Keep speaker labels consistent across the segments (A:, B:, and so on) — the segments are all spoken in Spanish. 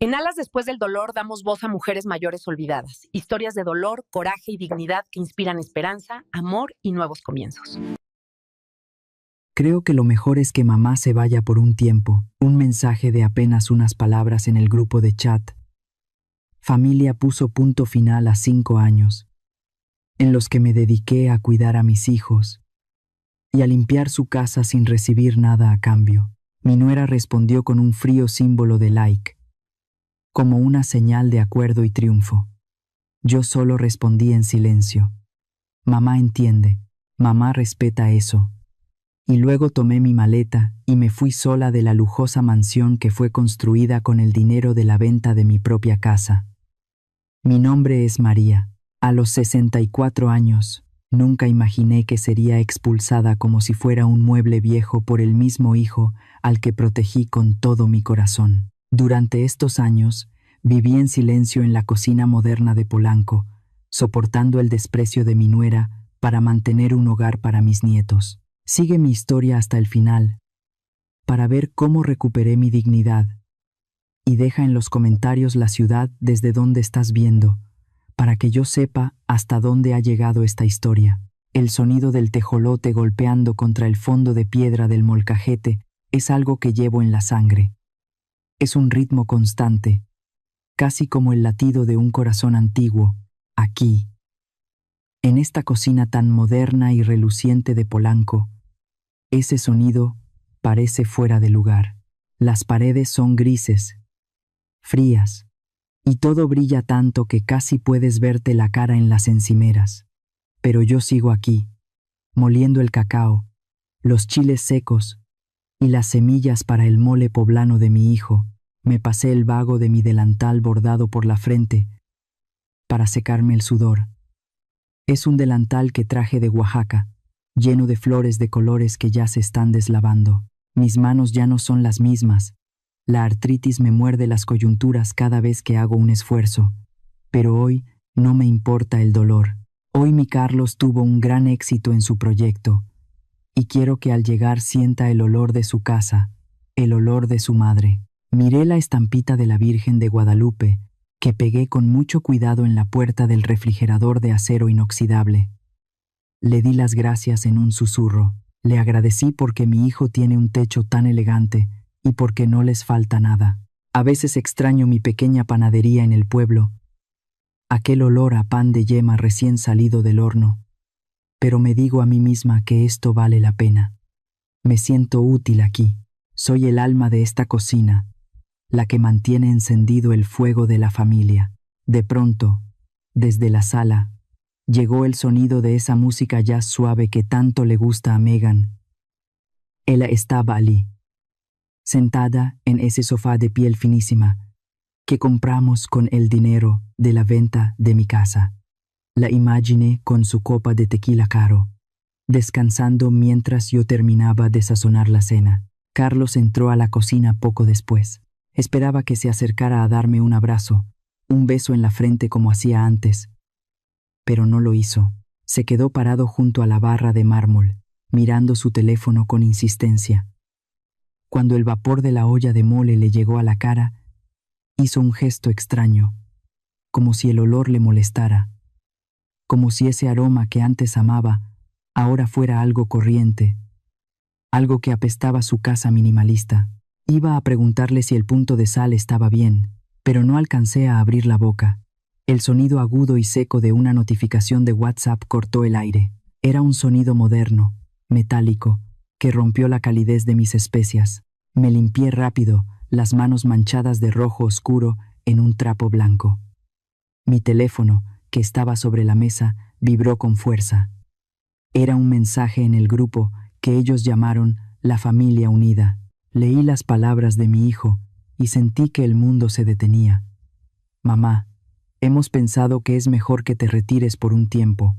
A: En Alas después del dolor damos voz a mujeres mayores olvidadas, historias de dolor, coraje y dignidad que inspiran esperanza, amor y nuevos comienzos.
B: Creo que lo mejor es que mamá se vaya por un tiempo. Un mensaje de apenas unas palabras en el grupo de chat. Familia puso punto final a 5 años, en los que me dediqué a cuidar a mis hijos y a limpiar su casa sin recibir nada a cambio. Mi nuera respondió con un frío símbolo de like, como una señal de acuerdo y triunfo. Yo solo respondí en silencio. Mamá entiende, mamá respeta eso. Y luego tomé mi maleta y me fui sola de la lujosa mansión que fue construida con el dinero de la venta de mi propia casa. Mi nombre es María. A los 64 años, nunca imaginé que sería expulsada como si fuera un mueble viejo por el mismo hijo al que protegí con todo mi corazón. Durante estos años, viví en silencio en la cocina moderna de Polanco, soportando el desprecio de mi nuera para mantener un hogar para mis nietos. Sigue mi historia hasta el final, para ver cómo recuperé mi dignidad. Y deja en los comentarios la ciudad desde donde estás viendo, para que yo sepa hasta dónde ha llegado esta historia. El sonido del tejolote golpeando contra el fondo de piedra del molcajete es algo que llevo en la sangre. Es un ritmo constante, casi como el latido de un corazón antiguo, aquí. En esta cocina tan moderna y reluciente de Polanco, ese sonido parece fuera de lugar. Las paredes son grises, frías, y todo brilla tanto que casi puedes verte la cara en las encimeras. Pero yo sigo aquí, moliendo el cacao, los chiles secos y las semillas para el mole poblano de mi hijo. Me pasé el vago de mi delantal bordado por la frente para secarme el sudor. Es un delantal que traje de Oaxaca, lleno de flores de colores que ya se están deslavando. Mis manos ya no son las mismas. La artritis me muerde las coyunturas cada vez que hago un esfuerzo. Pero hoy no me importa el dolor. Hoy mi Carlos tuvo un gran éxito en su proyecto, y quiero que al llegar sienta el olor de su casa, el olor de su madre. Miré la estampita de la Virgen de Guadalupe, que pegué con mucho cuidado en la puerta del refrigerador de acero inoxidable. Le di las gracias en un susurro. Le agradecí porque mi hijo tiene un techo tan elegante y porque no les falta nada. A veces extraño mi pequeña panadería en el pueblo, aquel olor a pan de yema recién salido del horno, pero me digo a mí misma que esto vale la pena. Me siento útil aquí. Soy el alma de esta cocina, la que mantiene encendido el fuego de la familia. De pronto, desde la sala, llegó el sonido de esa música jazz suave que tanto le gusta a Megan. Ella estaba allí, sentada en ese sofá de piel finísima que compramos con el dinero de la venta de mi casa. La imaginé con su copa de tequila caro, descansando mientras yo terminaba de sazonar la cena. Carlos entró a la cocina poco después. Esperaba que se acercara a darme un abrazo, un beso en la frente como hacía antes, pero no lo hizo. Se quedó parado junto a la barra de mármol, mirando su teléfono con insistencia. Cuando el vapor de la olla de mole le llegó a la cara, hizo un gesto extraño, como si el olor le molestara, como si ese aroma que antes amaba ahora fuera algo corriente, algo que apestaba su casa minimalista. Iba a preguntarle si el punto de sal estaba bien, pero no alcancé a abrir la boca. El sonido agudo y seco de una notificación de WhatsApp cortó el aire. Era un sonido moderno, metálico, que rompió la calidez de mis especias. Me limpié rápido, las manos manchadas de rojo oscuro en un trapo blanco. Mi teléfono, que estaba sobre la mesa, vibró con fuerza. Era un mensaje en el grupo que ellos llamaron La Familia Unida. Leí las palabras de mi hijo y sentí que el mundo se detenía. Mamá, hemos pensado que es mejor que te retires por un tiempo.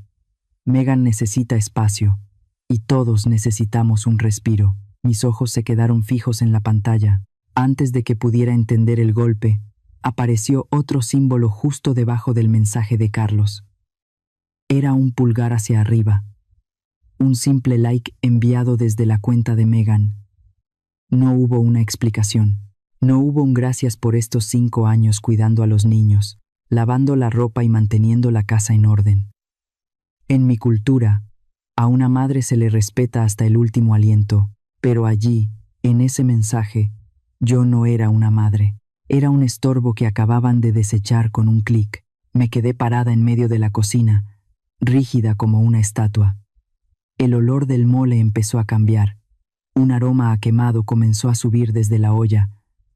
B: Megan necesita espacio y todos necesitamos un respiro. Mis ojos se quedaron fijos en la pantalla. Antes de que pudiera entender el golpe, apareció otro símbolo justo debajo del mensaje de Carlos. Era un pulgar hacia arriba. Un simple like enviado desde la cuenta de Megan. No hubo una explicación. No hubo un gracias por estos 5 años cuidando a los niños, lavando la ropa y manteniendo la casa en orden. En mi cultura, a una madre se le respeta hasta el último aliento, pero allí, en ese mensaje, yo no era una madre. Era un estorbo que acababan de desechar con un clic. Me quedé parada en medio de la cocina, rígida como una estatua. El olor del mole empezó a cambiar. Un aroma a quemado comenzó a subir desde la olla,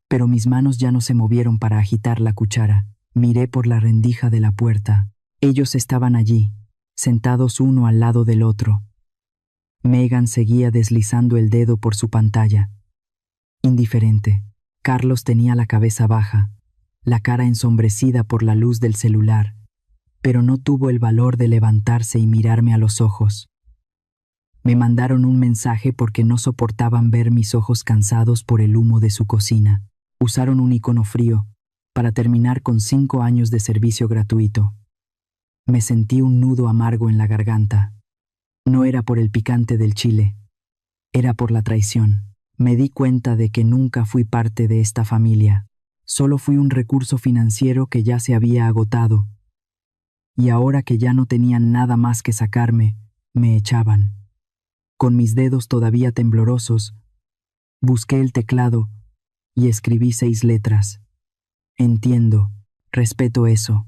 B: pero mis manos ya no se movieron para agitar la cuchara. Miré por la rendija de la puerta. Ellos estaban allí, sentados uno al lado del otro. Megan seguía deslizando el dedo por su pantalla. Indiferente. Carlos tenía la cabeza baja, la cara ensombrecida por la luz del celular, pero no tuvo el valor de levantarse y mirarme a los ojos. Me mandaron un mensaje porque no soportaban ver mis ojos cansados por el humo de su cocina. Usaron un icono frío para terminar con 5 años de servicio gratuito. Me sentí un nudo amargo en la garganta. No era por el picante del chile, era por la traición. Me di cuenta de que nunca fui parte de esta familia. Solo fui un recurso financiero que ya se había agotado. Y ahora que ya no tenían nada más que sacarme, me echaban. Con mis dedos todavía temblorosos, busqué el teclado y escribí 6 letras. Entiendo, respeto eso.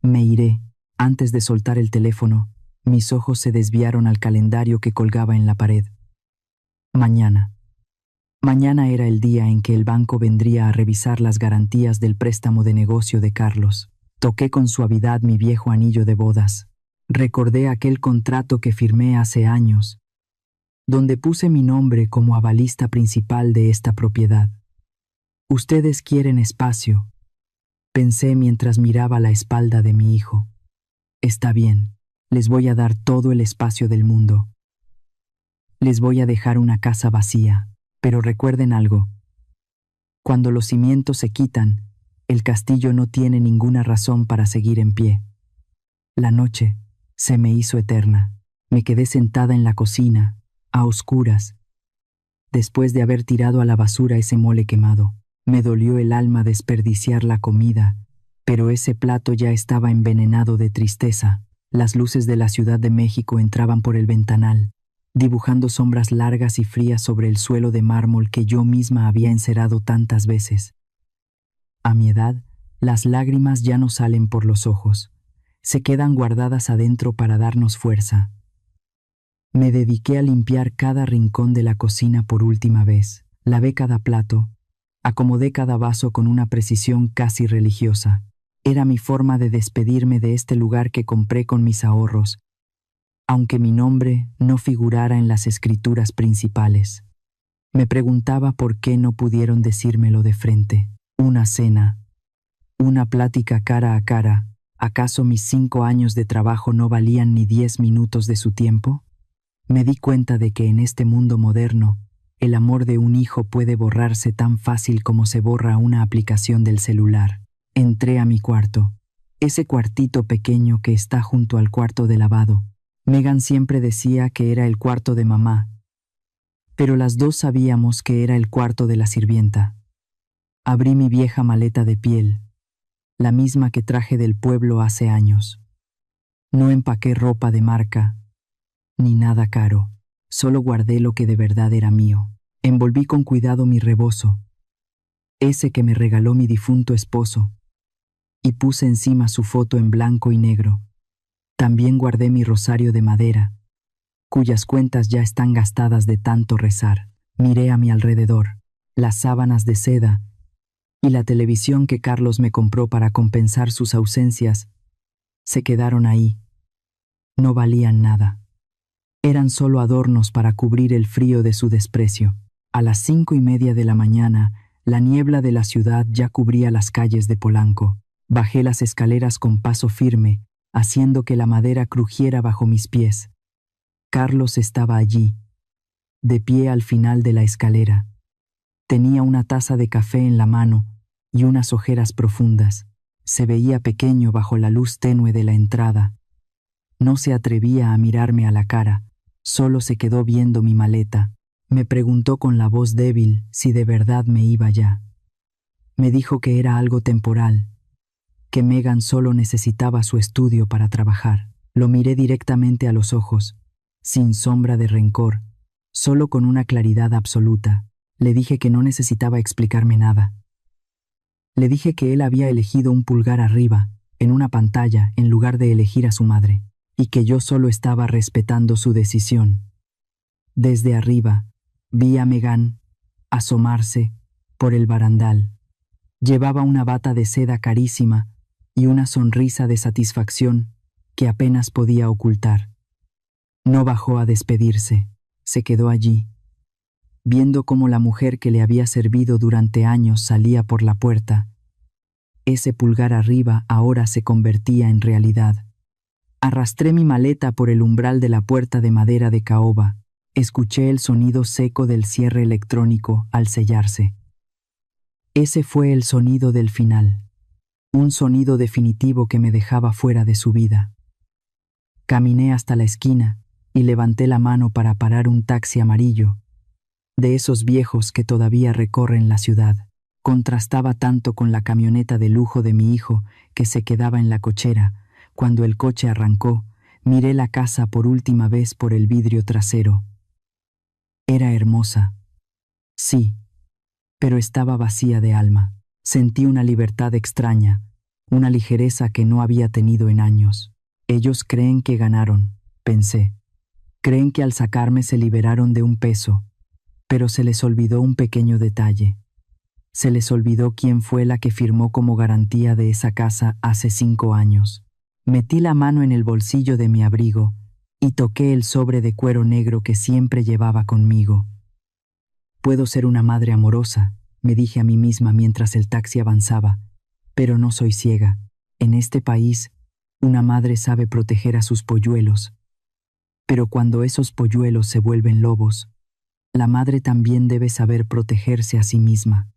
B: Me iré. Antes de soltar el teléfono, mis ojos se desviaron al calendario que colgaba en la pared. Mañana. Mañana era el día en que el banco vendría a revisar las garantías del préstamo de negocio de Carlos. Toqué con suavidad mi viejo anillo de bodas. Recordé aquel contrato que firmé hace años, donde puse mi nombre como avalista principal de esta propiedad. Ustedes quieren espacio, pensé mientras miraba la espalda de mi hijo. Está bien, les voy a dar todo el espacio del mundo. Les voy a dejar una casa vacía. Pero recuerden algo. Cuando los cimientos se quitan, el castillo no tiene ninguna razón para seguir en pie. La noche se me hizo eterna. Me quedé sentada en la cocina, a oscuras, después de haber tirado a la basura ese mole quemado. Me dolió el alma desperdiciar la comida, pero ese plato ya estaba envenenado de tristeza. Las luces de la Ciudad de México entraban por el ventanal, dibujando sombras largas y frías sobre el suelo de mármol que yo misma había encerado tantas veces. A mi edad, las lágrimas ya no salen por los ojos, se quedan guardadas adentro para darnos fuerza. Me dediqué a limpiar cada rincón de la cocina por última vez, lavé cada plato, acomodé cada vaso con una precisión casi religiosa. Era mi forma de despedirme de este lugar que compré con mis ahorros, aunque mi nombre no figurara en las escrituras principales. Me preguntaba por qué no pudieron decírmelo de frente. Una cena, una plática cara a cara. ¿Acaso mis 5 años de trabajo no valían ni 10 minutos de su tiempo? Me di cuenta de que en este mundo moderno, el amor de un hijo puede borrarse tan fácil como se borra una aplicación del celular. Entré a mi cuarto, ese cuartito pequeño que está junto al cuarto de lavado. Megan siempre decía que era el cuarto de mamá, pero las dos sabíamos que era el cuarto de la sirvienta. Abrí mi vieja maleta de piel, la misma que traje del pueblo hace años. No empaqué ropa de marca, ni nada caro, solo guardé lo que de verdad era mío. Envolví con cuidado mi rebozo, ese que me regaló mi difunto esposo, y puse encima su foto en blanco y negro. También guardé mi rosario de madera, cuyas cuentas ya están gastadas de tanto rezar. Miré a mi alrededor, las sábanas de seda y la televisión que Carlos me compró para compensar sus ausencias, se quedaron ahí. No valían nada. Eran solo adornos para cubrir el frío de su desprecio. A las 5:30 de la mañana, la niebla de la ciudad ya cubría las calles de Polanco. Bajé las escaleras con paso firme, haciendo que la madera crujiera bajo mis pies. Carlos estaba allí, de pie al final de la escalera. Tenía una taza de café en la mano y unas ojeras profundas. Se veía pequeño bajo la luz tenue de la entrada. No se atrevía a mirarme a la cara, solo se quedó viendo mi maleta. Me preguntó con la voz débil si de verdad me iba ya. Me dijo que era algo temporal, que Megan solo necesitaba su estudio para trabajar. Lo miré directamente a los ojos, sin sombra de rencor, solo con una claridad absoluta. Le dije que no necesitaba explicarme nada. Le dije que él había elegido un pulgar arriba, en una pantalla, en lugar de elegir a su madre, y que yo solo estaba respetando su decisión. Desde arriba, vi a Megan asomarse por el barandal. Llevaba una bata de seda carísima y una sonrisa de satisfacción que apenas podía ocultar. No bajó a despedirse, se quedó allí, viendo cómo la mujer que le había servido durante años salía por la puerta. Ese pulgar arriba ahora se convertía en realidad. Arrastré mi maleta por el umbral de la puerta de madera de caoba. Escuché el sonido seco del cierre electrónico al sellarse. Ese fue el sonido del final, un sonido definitivo que me dejaba fuera de su vida. Caminé hasta la esquina y levanté la mano para parar un taxi amarillo, de esos viejos que todavía recorren la ciudad. Contrastaba tanto con la camioneta de lujo de mi hijo que se quedaba en la cochera. Cuando el coche arrancó, miré la casa por última vez por el vidrio trasero. Era hermosa, sí, pero estaba vacía de alma. Sentí una libertad extraña, una ligereza que no había tenido en años. Ellos creen que ganaron, pensé. Creen que al sacarme se liberaron de un peso, pero se les olvidó un pequeño detalle. Se les olvidó quién fue la que firmó como garantía de esa casa hace 5 años. Metí la mano en el bolsillo de mi abrigo y toqué el sobre de cuero negro que siempre llevaba conmigo. Puedo ser una madre amorosa, me dije a mí misma mientras el taxi avanzaba, pero no soy ciega. En este país, una madre sabe proteger a sus polluelos. Pero cuando esos polluelos se vuelven lobos, la madre también debe saber protegerse a sí misma.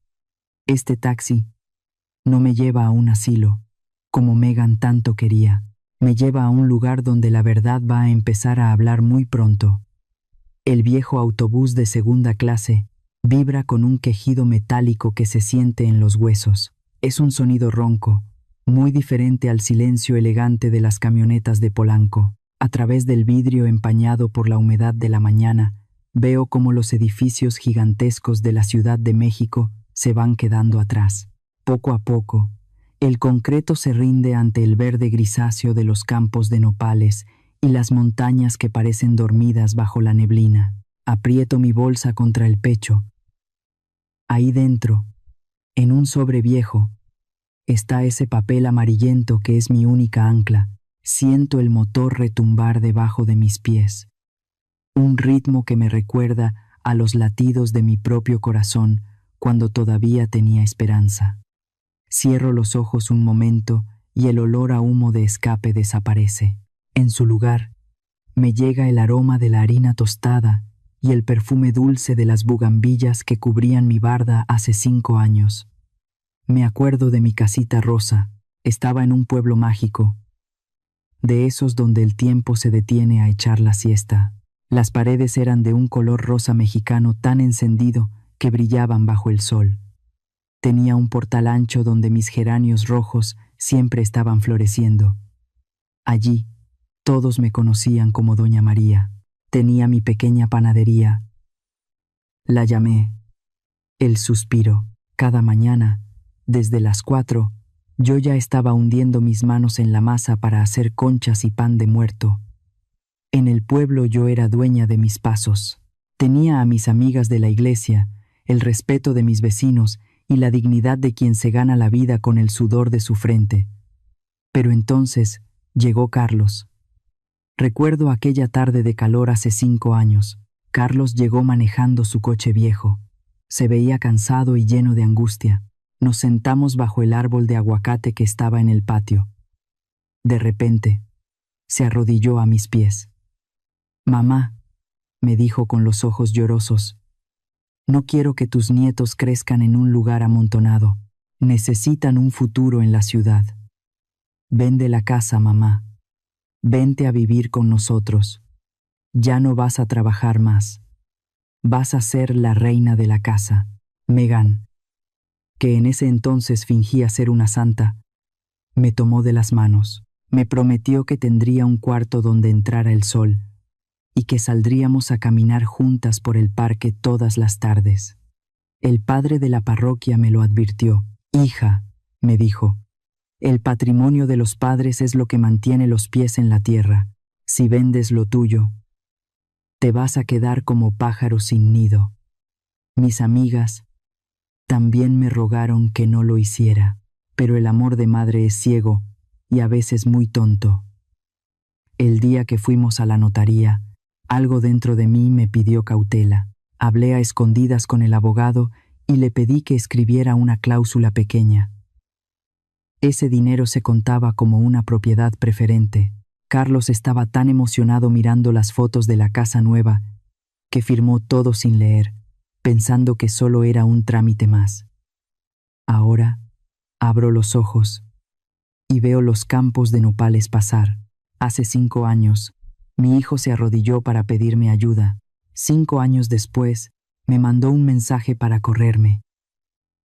B: Este taxi no me lleva a un asilo, como Megan tanto quería. Me lleva a un lugar donde la verdad va a empezar a hablar muy pronto. El viejo autobús de segunda clase vibra con un quejido metálico que se siente en los huesos. Es un sonido ronco, muy diferente al silencio elegante de las camionetas de Polanco. A través del vidrio empañado por la humedad de la mañana, veo cómo los edificios gigantescos de la Ciudad de México se van quedando atrás. Poco a poco, el concreto se rinde ante el verde grisáceo de los campos de nopales y las montañas que parecen dormidas bajo la neblina. Aprieto mi bolsa contra el pecho. Ahí dentro, en un sobre viejo, está ese papel amarillento que es mi única ancla. Siento el motor retumbar debajo de mis pies. Un ritmo que me recuerda a los latidos de mi propio corazón cuando todavía tenía esperanza. Cierro los ojos un momento y el olor a humo de escape desaparece. En su lugar, me llega el aroma de la harina tostada y el perfume dulce de las bugambillas que cubrían mi barda hace 5 años. Me acuerdo de mi casita rosa. Estaba en un pueblo mágico, de esos donde el tiempo se detiene a echar la siesta. Las paredes eran de un color rosa mexicano tan encendido que brillaban bajo el sol. Tenía un portal ancho donde mis geranios rojos siempre estaban floreciendo. Allí, todos me conocían como Doña María. Tenía mi pequeña panadería. La llamé El Suspiro. Cada mañana, desde las 4, yo ya estaba hundiendo mis manos en la masa para hacer conchas y pan de muerto. En el pueblo yo era dueña de mis pasos. Tenía a mis amigas de la iglesia, el respeto de mis vecinos y la dignidad de quien se gana la vida con el sudor de su frente. Pero entonces llegó Carlos. Recuerdo aquella tarde de calor hace 5 años. Carlos llegó manejando su coche viejo. Se veía cansado y lleno de angustia. Nos sentamos bajo el árbol de aguacate que estaba en el patio. De repente, se arrodilló a mis pies. «Mamá», me dijo con los ojos llorosos, «no quiero que tus nietos crezcan en un lugar amontonado. Necesitan un futuro en la ciudad. Vende la casa, mamá. Vente a vivir con nosotros. Ya no vas a trabajar más. Vas a ser la reina de la casa». Megan. que en ese entonces fingía ser una santa, me tomó de las manos. Me prometió que tendría un cuarto donde entrara el sol y que saldríamos a caminar juntas por el parque todas las tardes. El padre de la parroquia me lo advirtió. Hija, me dijo, el patrimonio de los padres es lo que mantiene los pies en la tierra. Si vendes lo tuyo, te vas a quedar como pájaro sin nido. Mis amigas también me rogaron que no lo hiciera, pero el amor de madre es ciego y a veces muy tonto. El día que fuimos a la notaría, algo dentro de mí me pidió cautela. Hablé a escondidas con el abogado y le pedí que escribiera una cláusula pequeña. Ese dinero se contaba como una propiedad preferente. Carlos estaba tan emocionado mirando las fotos de la casa nueva que firmó todo sin leer, pensando que solo era un trámite más. Ahora abro los ojos y veo los campos de nopales pasar. Hace 5 años, mi hijo se arrodilló para pedirme ayuda. 5 años después, me mandó un mensaje para correrme.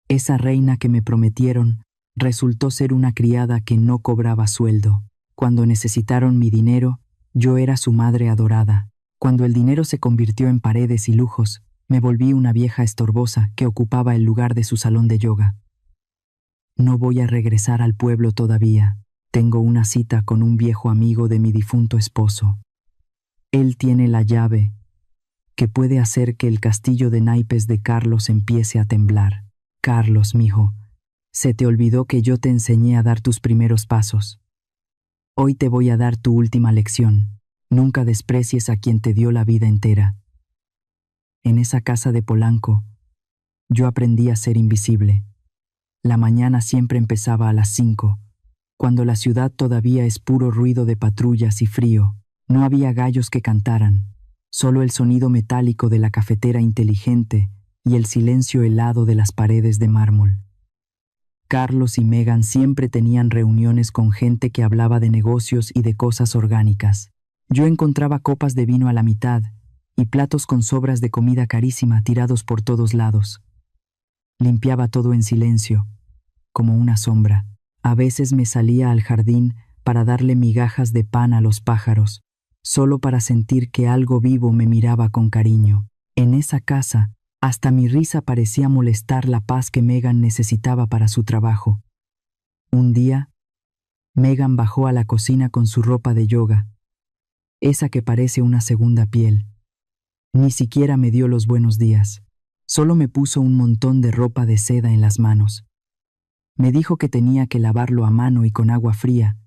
B: Esa reina que me prometieron resultó ser una criada que no cobraba sueldo. Cuando necesitaron mi dinero, yo era su madre adorada. Cuando el dinero se convirtió en paredes y lujos, me volví una vieja estorbosa que ocupaba el lugar de su salón de yoga. No voy a regresar al pueblo todavía. Tengo una cita con un viejo amigo de mi difunto esposo. Él tiene la llave que puede hacer que el castillo de naipes de Carlos empiece a temblar. Carlos, mijo, se te olvidó que yo te enseñé a dar tus primeros pasos. Hoy te voy a dar tu última lección. Nunca desprecies a quien te dio la vida entera. En esa casa de Polanco, yo aprendí a ser invisible. La mañana siempre empezaba a las 5, cuando la ciudad todavía es puro ruido de patrullas y frío. No había gallos que cantaran, solo el sonido metálico de la cafetera inteligente y el silencio helado de las paredes de mármol. Carlos y Megan siempre tenían reuniones con gente que hablaba de negocios y de cosas orgánicas. Yo encontraba copas de vino a la mitad y platos con sobras de comida carísima tirados por todos lados. Limpiaba todo en silencio, como una sombra. A veces me salía al jardín para darle migajas de pan a los pájaros, solo para sentir que algo vivo me miraba con cariño. En esa casa, hasta mi risa parecía molestar la paz que Megan necesitaba para su trabajo. Un día, Megan bajó a la cocina con su ropa de yoga, esa que parece una segunda piel. Ni siquiera me dio los buenos días, solo me puso un montón de ropa de seda en las manos. Me dijo que tenía que lavarlo a mano y con agua fría,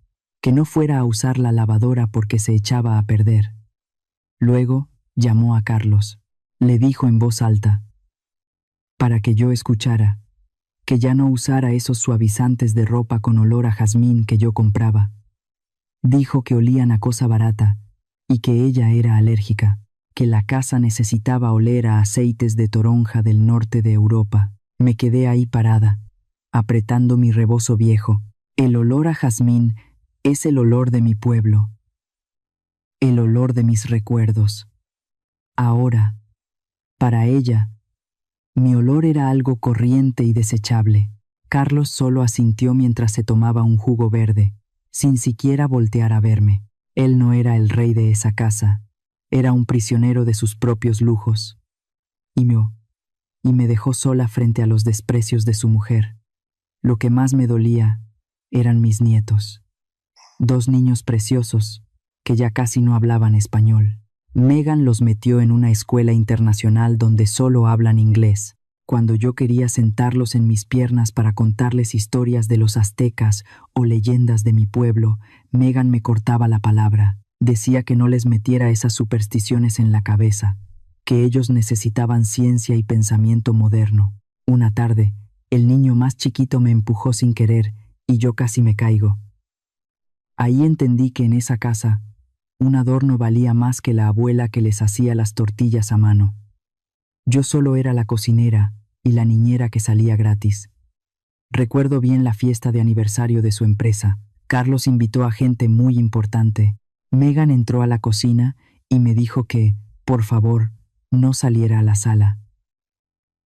B: que no fuera a usar la lavadora porque se echaba a perder. Luego llamó a Carlos. Le dijo en voz alta, para que yo escuchara, que ya no usara esos suavizantes de ropa con olor a jazmín que yo compraba. Dijo que olían a cosa barata y que ella era alérgica, que la casa necesitaba oler a aceites de toronja del norte de Europa. Me quedé ahí parada, apretando mi rebozo viejo. El olor a jazmín es el olor de mi pueblo, el olor de mis recuerdos. Ahora, para ella, mi olor era algo corriente y desechable. Carlos solo asintió mientras se tomaba un jugo verde, sin siquiera voltear a verme. Él no era el rey de esa casa, era un prisionero de sus propios lujos. Y me dejó sola frente a los desprecios de su mujer. Lo que más me dolía eran mis nietos. 2 niños preciosos que ya casi no hablaban español. Megan los metió en una escuela internacional donde solo hablan inglés. Cuando yo quería sentarlos en mis piernas para contarles historias de los aztecas o leyendas de mi pueblo, Megan me cortaba la palabra. Decía que no les metiera esas supersticiones en la cabeza, que ellos necesitaban ciencia y pensamiento moderno. Una tarde, el niño más chiquito me empujó sin querer y yo casi me caigo. Ahí entendí que en esa casa, un adorno valía más que la abuela que les hacía las tortillas a mano. Yo solo era la cocinera y la niñera que salía gratis. Recuerdo bien la fiesta de aniversario de su empresa. Carlos invitó a gente muy importante. Megan entró a la cocina y me dijo que, por favor, no saliera a la sala.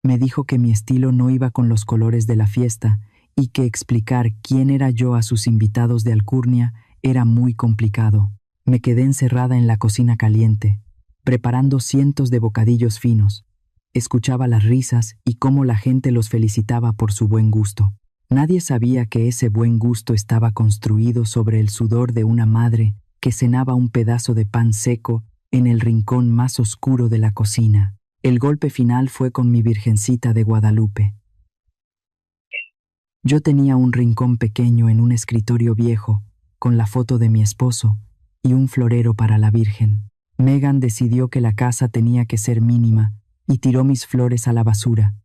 B: Me dijo que mi estilo no iba con los colores de la fiesta y que explicar quién era yo a sus invitados de alcurnia era muy complicado. Me quedé encerrada en la cocina caliente, preparando cientos de bocadillos finos. Escuchaba las risas y cómo la gente los felicitaba por su buen gusto. Nadie sabía que ese buen gusto estaba construido sobre el sudor de una madre que cenaba un pedazo de pan seco en el rincón más oscuro de la cocina. El golpe final fue con mi Virgencita de Guadalupe. Yo tenía un rincón pequeño en un escritorio viejo, con la foto de mi esposo y un florero para la Virgen. Megan decidió que la casa tenía que ser mínima y tiró mis flores a la basura.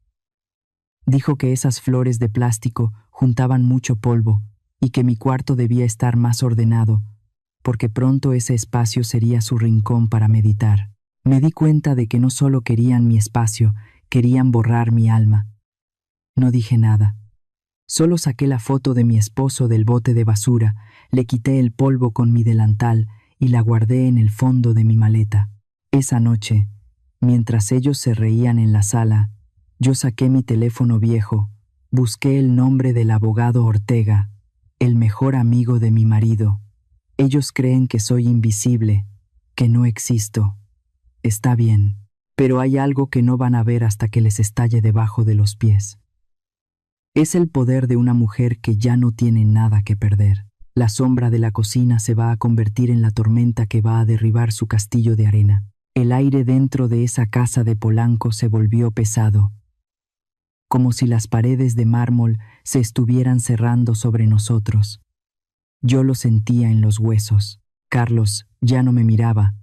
B: Dijo que esas flores de plástico juntaban mucho polvo y que mi cuarto debía estar más ordenado, porque pronto ese espacio sería su rincón para meditar. Me di cuenta de que no solo querían mi espacio, querían borrar mi alma. No dije nada. Solo saqué la foto de mi esposo del bote de basura, le quité el polvo con mi delantal y la guardé en el fondo de mi maleta. Esa noche, mientras ellos se reían en la sala, yo saqué mi teléfono viejo, busqué el nombre del abogado Ortega, el mejor amigo de mi marido. Ellos creen que soy invisible, que no existo. Está bien, pero hay algo que no van a ver hasta que les estalle debajo de los pies. Es el poder de una mujer que ya no tiene nada que perder. La sombra de la cocina se va a convertir en la tormenta que va a derribar su castillo de arena. El aire dentro de esa casa de Polanco se volvió pesado, como si las paredes de mármol se estuvieran cerrando sobre nosotros. Yo lo sentía en los huesos. Carlos ya no me miraba,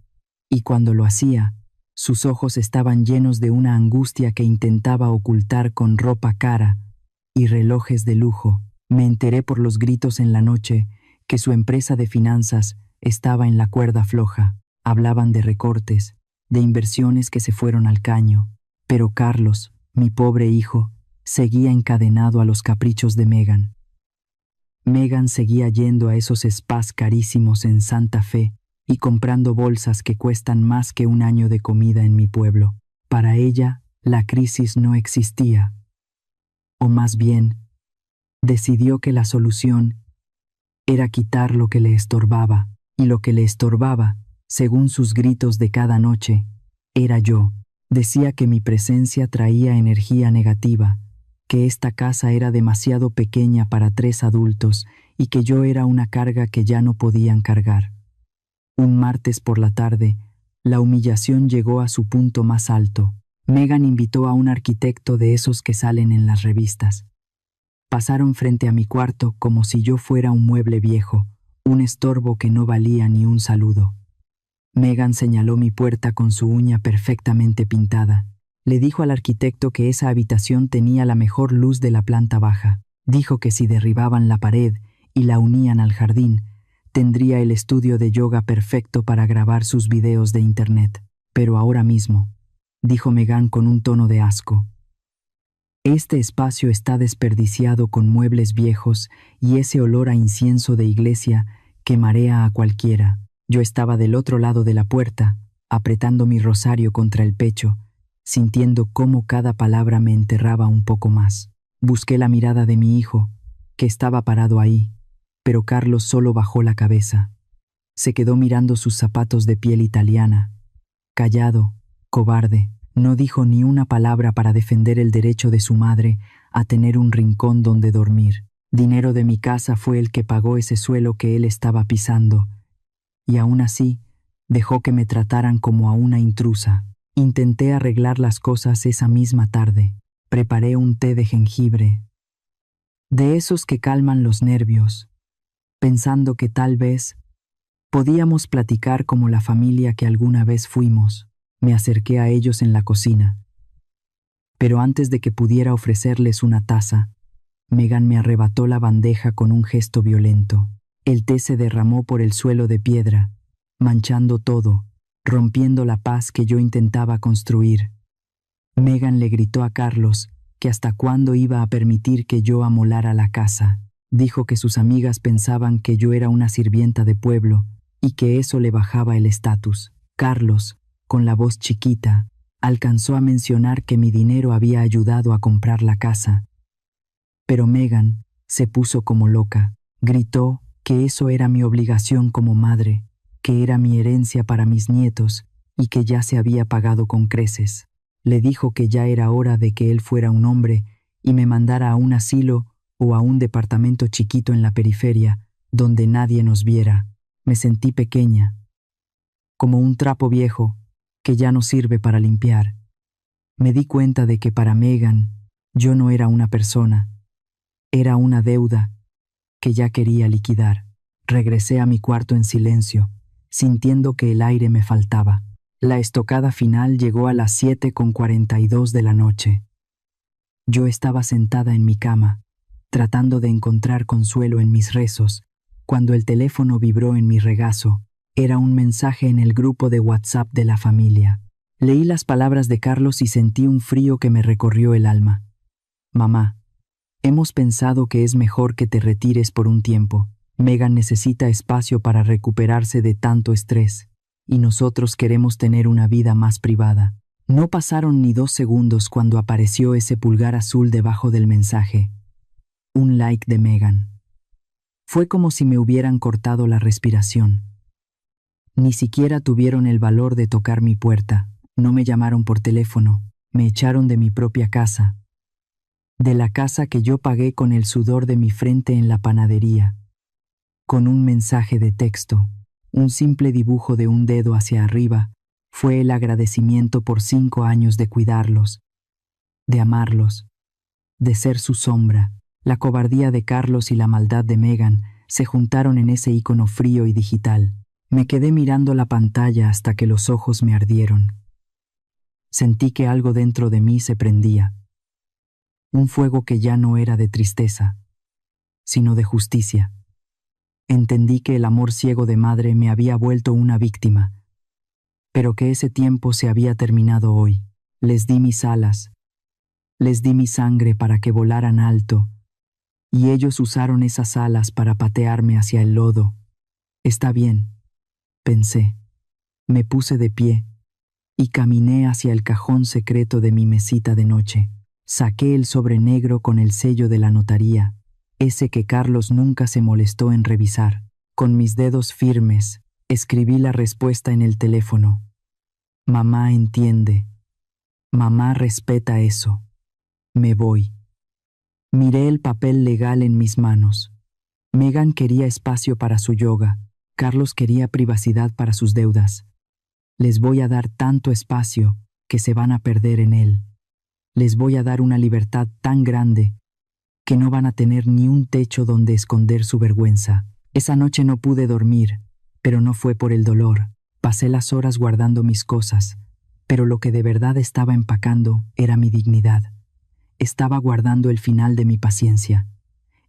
B: y cuando lo hacía, sus ojos estaban llenos de una angustia que intentaba ocultar con ropa cara y relojes de lujo. Me enteré por los gritos en la noche que su empresa de finanzas estaba en la cuerda floja. Hablaban de recortes, de inversiones que se fueron al caño, pero Carlos, mi pobre hijo, seguía encadenado a los caprichos de Megan. Megan seguía yendo a esos spas carísimos en Santa Fe y comprando bolsas que cuestan más que un año de comida en mi pueblo. Para ella, la crisis no existía. O más bien, decidió que la solución era quitar lo que le estorbaba, y lo que le estorbaba, según sus gritos de cada noche, era yo. Decía que mi presencia traía energía negativa, que esta casa era demasiado pequeña para 3 adultos y que yo era una carga que ya no podían cargar. Un martes por la tarde, la humillación llegó a su punto más alto. Megan invitó a un arquitecto de esos que salen en las revistas. Pasaron frente a mi cuarto como si yo fuera un mueble viejo, un estorbo que no valía ni un saludo. Megan señaló mi puerta con su uña perfectamente pintada. Le dijo al arquitecto que esa habitación tenía la mejor luz de la planta baja. Dijo que si derribaban la pared y la unían al jardín, tendría el estudio de yoga perfecto para grabar sus videos de internet. Pero ahora mismo, dijo Megan con un tono de asco, este espacio está desperdiciado con muebles viejos y ese olor a incienso de iglesia que marea a cualquiera. Yo estaba del otro lado de la puerta, apretando mi rosario contra el pecho, sintiendo cómo cada palabra me enterraba un poco más. Busqué la mirada de mi hijo, que estaba parado ahí, pero Carlos solo bajó la cabeza. Se quedó mirando sus zapatos de piel italiana. Callado, cobarde, no dijo ni una palabra para defender el derecho de su madre a tener un rincón donde dormir. Dinero de mi casa fue el que pagó ese suelo que él estaba pisando, y aún así dejó que me trataran como a una intrusa. Intenté arreglar las cosas esa misma tarde. Preparé un té de jengibre, de esos que calman los nervios, pensando que tal vez podíamos platicar como la familia que alguna vez fuimos. Me acerqué a ellos en la cocina. Pero antes de que pudiera ofrecerles una taza, Megan me arrebató la bandeja con un gesto violento. El té se derramó por el suelo de piedra, manchando todo, rompiendo la paz que yo intentaba construir. Megan le gritó a Carlos que hasta cuándo iba a permitir que yo amolara la casa. Dijo que sus amigas pensaban que yo era una sirvienta de pueblo y que eso le bajaba el estatus. Carlos, con la voz chiquita, alcanzó a mencionar que mi dinero había ayudado a comprar la casa. Pero Megan se puso como loca. Gritó que eso era mi obligación como madre, que era mi herencia para mis nietos y que ya se había pagado con creces. Le dijo que ya era hora de que él fuera un hombre y me mandara a un asilo o a un departamento chiquito en la periferia, donde nadie nos viera. Me sentí pequeña, como un trapo viejo que ya no sirve para limpiar. Me di cuenta de que para Megan yo no era una persona, era una deuda que ya quería liquidar. Regresé a mi cuarto en silencio, sintiendo que el aire me faltaba. La estocada final llegó a las 7:42 de la noche. Yo estaba sentada en mi cama, tratando de encontrar consuelo en mis rezos, cuando el teléfono vibró en mi regazo. Era un mensaje en el grupo de WhatsApp de la familia. Leí las palabras de Carlos y sentí un frío que me recorrió el alma. Mamá, hemos pensado que es mejor que te retires por un tiempo. Megan necesita espacio para recuperarse de tanto estrés, y nosotros queremos tener una vida más privada. No pasaron ni 2 segundos cuando apareció ese pulgar azul debajo del mensaje. Un like de Megan. Fue como si me hubieran cortado la respiración. Ni siquiera tuvieron el valor de tocar mi puerta. No me llamaron por teléfono. Me echaron de mi propia casa. De la casa que yo pagué con el sudor de mi frente en la panadería. Con un mensaje de texto, un simple dibujo de un dedo hacia arriba, fue el agradecimiento por 5 años de cuidarlos, de amarlos, de ser su sombra. La cobardía de Carlos y la maldad de Megan se juntaron en ese icono frío y digital. Me quedé mirando la pantalla hasta que los ojos me ardieron. Sentí que algo dentro de mí se prendía. Un fuego que ya no era de tristeza, sino de justicia. Entendí que el amor ciego de madre me había vuelto una víctima, pero que ese tiempo se había terminado hoy. Les di mis alas, les di mi sangre para que volaran alto, y ellos usaron esas alas para patearme hacia el lodo. Está bien, pensé. Me puse de pie y caminé hacia el cajón secreto de mi mesita de noche. Saqué el sobre negro con el sello de la notaría, ese que Carlos nunca se molestó en revisar. Con mis dedos firmes, escribí la respuesta en el teléfono. Mamá entiende. Mamá respeta eso. Me voy. Miré el papel legal en mis manos. Megan quería espacio para su yoga. Carlos quería privacidad para sus deudas. Les voy a dar tanto espacio que se van a perder en él. Les voy a dar una libertad tan grande que no van a tener ni un techo donde esconder su vergüenza. Esa noche no pude dormir, pero no fue por el dolor. Pasé las horas guardando mis cosas, pero lo que de verdad estaba empacando era mi dignidad. Estaba guardando el final de mi paciencia.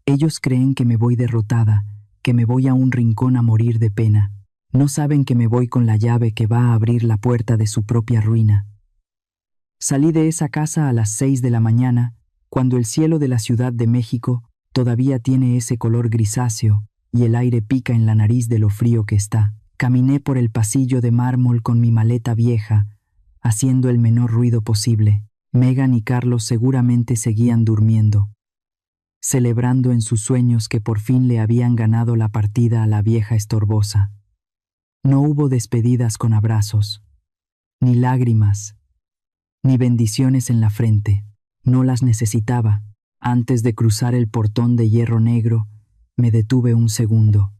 B: Ellos creen que me voy derrotada, que me voy a un rincón a morir de pena. No saben que me voy con la llave que va a abrir la puerta de su propia ruina. Salí de esa casa a las 6 de la mañana, cuando el cielo de la Ciudad de México todavía tiene ese color grisáceo y el aire pica en la nariz de lo frío que está. Caminé por el pasillo de mármol con mi maleta vieja, haciendo el menor ruido posible. Megan y Carlos seguramente seguían durmiendo, celebrando en sus sueños que por fin le habían ganado la partida a la vieja estorbosa. No hubo despedidas con abrazos, ni lágrimas, ni bendiciones en la frente. No las necesitaba. Antes de cruzar el portón de hierro negro, me detuve un segundo.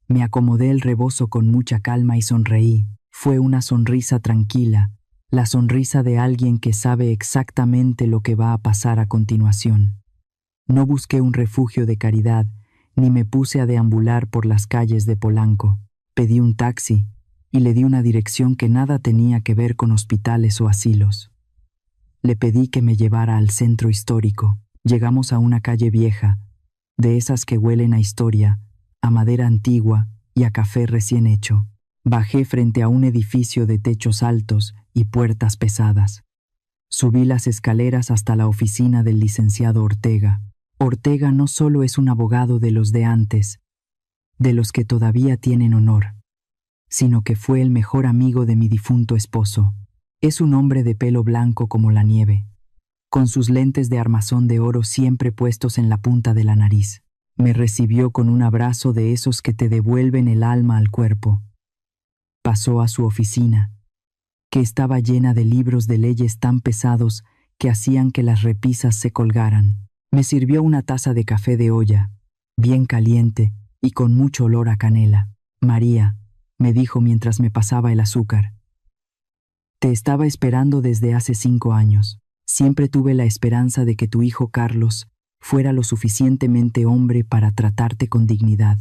B: Me acomodé el rebozo con mucha calma y sonreí. Fue una sonrisa tranquila, la sonrisa de alguien que sabe exactamente lo que va a pasar a continuación. No busqué un refugio de caridad, ni me puse a deambular por las calles de Polanco. Pedí un taxi y le di una dirección que nada tenía que ver con hospitales o asilos. Le pedí que me llevara al centro histórico. Llegamos a una calle vieja, de esas que huelen a historia, a madera antigua y a café recién hecho. Bajé frente a un edificio de techos altos y puertas pesadas. Subí las escaleras hasta la oficina del licenciado Ortega. Ortega no solo es un abogado de los de antes, de los que todavía tienen honor, sino que fue el mejor amigo de mi difunto esposo. Es un hombre de pelo blanco como la nieve, con sus lentes de armazón de oro siempre puestos en la punta de la nariz. Me recibió con un abrazo de esos que te devuelven el alma al cuerpo. Pasó a su oficina, que estaba llena de libros de leyes tan pesados que hacían que las repisas se colgaran. Me sirvió una taza de café de olla, bien caliente y con mucho olor a canela. María, me dijo mientras me pasaba el azúcar. Te estaba esperando desde hace 5 años. Siempre tuve la esperanza de que tu hijo Carlos fuera lo suficientemente hombre para tratarte con dignidad.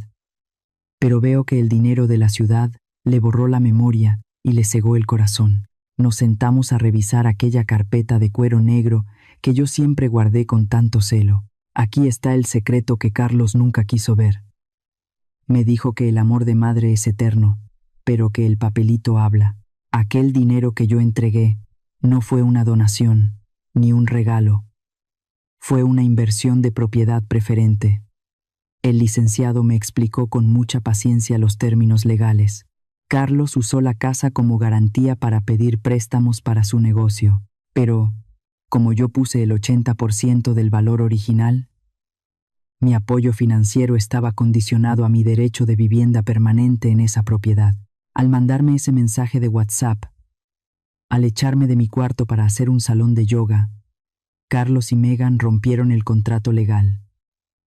B: Pero veo que el dinero de la ciudad le borró la memoria y le cegó el corazón. Nos sentamos a revisar aquella carpeta de cuero negro que yo siempre guardé con tanto celo. Aquí está el secreto que Carlos nunca quiso ver. Me dijo que el amor de madre es eterno, pero que el papelito habla. Aquel dinero que yo entregué no fue una donación, ni un regalo. Fue una inversión de propiedad preferente. El licenciado me explicó con mucha paciencia los términos legales. Carlos usó la casa como garantía para pedir préstamos para su negocio, pero, como yo puse el 80% del valor original, mi apoyo financiero estaba condicionado a mi derecho de vivienda permanente en esa propiedad. Al mandarme ese mensaje de WhatsApp, al echarme de mi cuarto para hacer un salón de yoga, Carlos y Megan rompieron el contrato legal.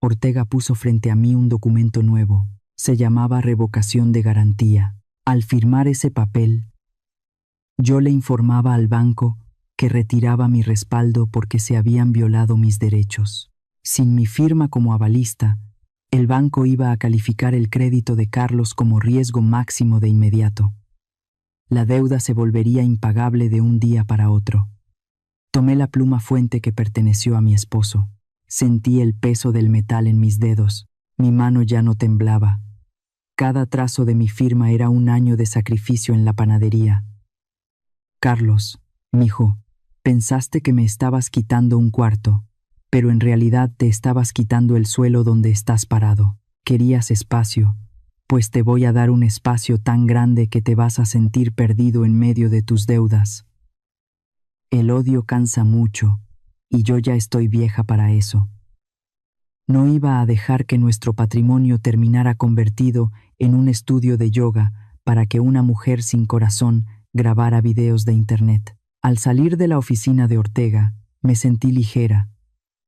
B: Ortega puso frente a mí un documento nuevo. Se llamaba revocación de garantía. Al firmar ese papel, yo le informaba al banco que retiraba mi respaldo porque se habían violado mis derechos. Sin mi firma como avalista, el banco iba a calificar el crédito de Carlos como riesgo máximo de inmediato. La deuda se volvería impagable de un día para otro. Tomé la pluma fuente que perteneció a mi esposo. Sentí el peso del metal en mis dedos. Mi mano ya no temblaba. Cada trazo de mi firma era un año de sacrificio en la panadería. Carlos, mijo, pensaste que me estabas quitando un cuarto, pero en realidad te estabas quitando el suelo donde estás parado. Querías espacio, pues te voy a dar un espacio tan grande que te vas a sentir perdido en medio de tus deudas. El odio cansa mucho, y yo ya estoy vieja para eso. No iba a dejar que nuestro patrimonio terminara convertido en un estudio de yoga para que una mujer sin corazón grabara videos de internet. Al salir de la oficina de Ortega, me sentí ligera,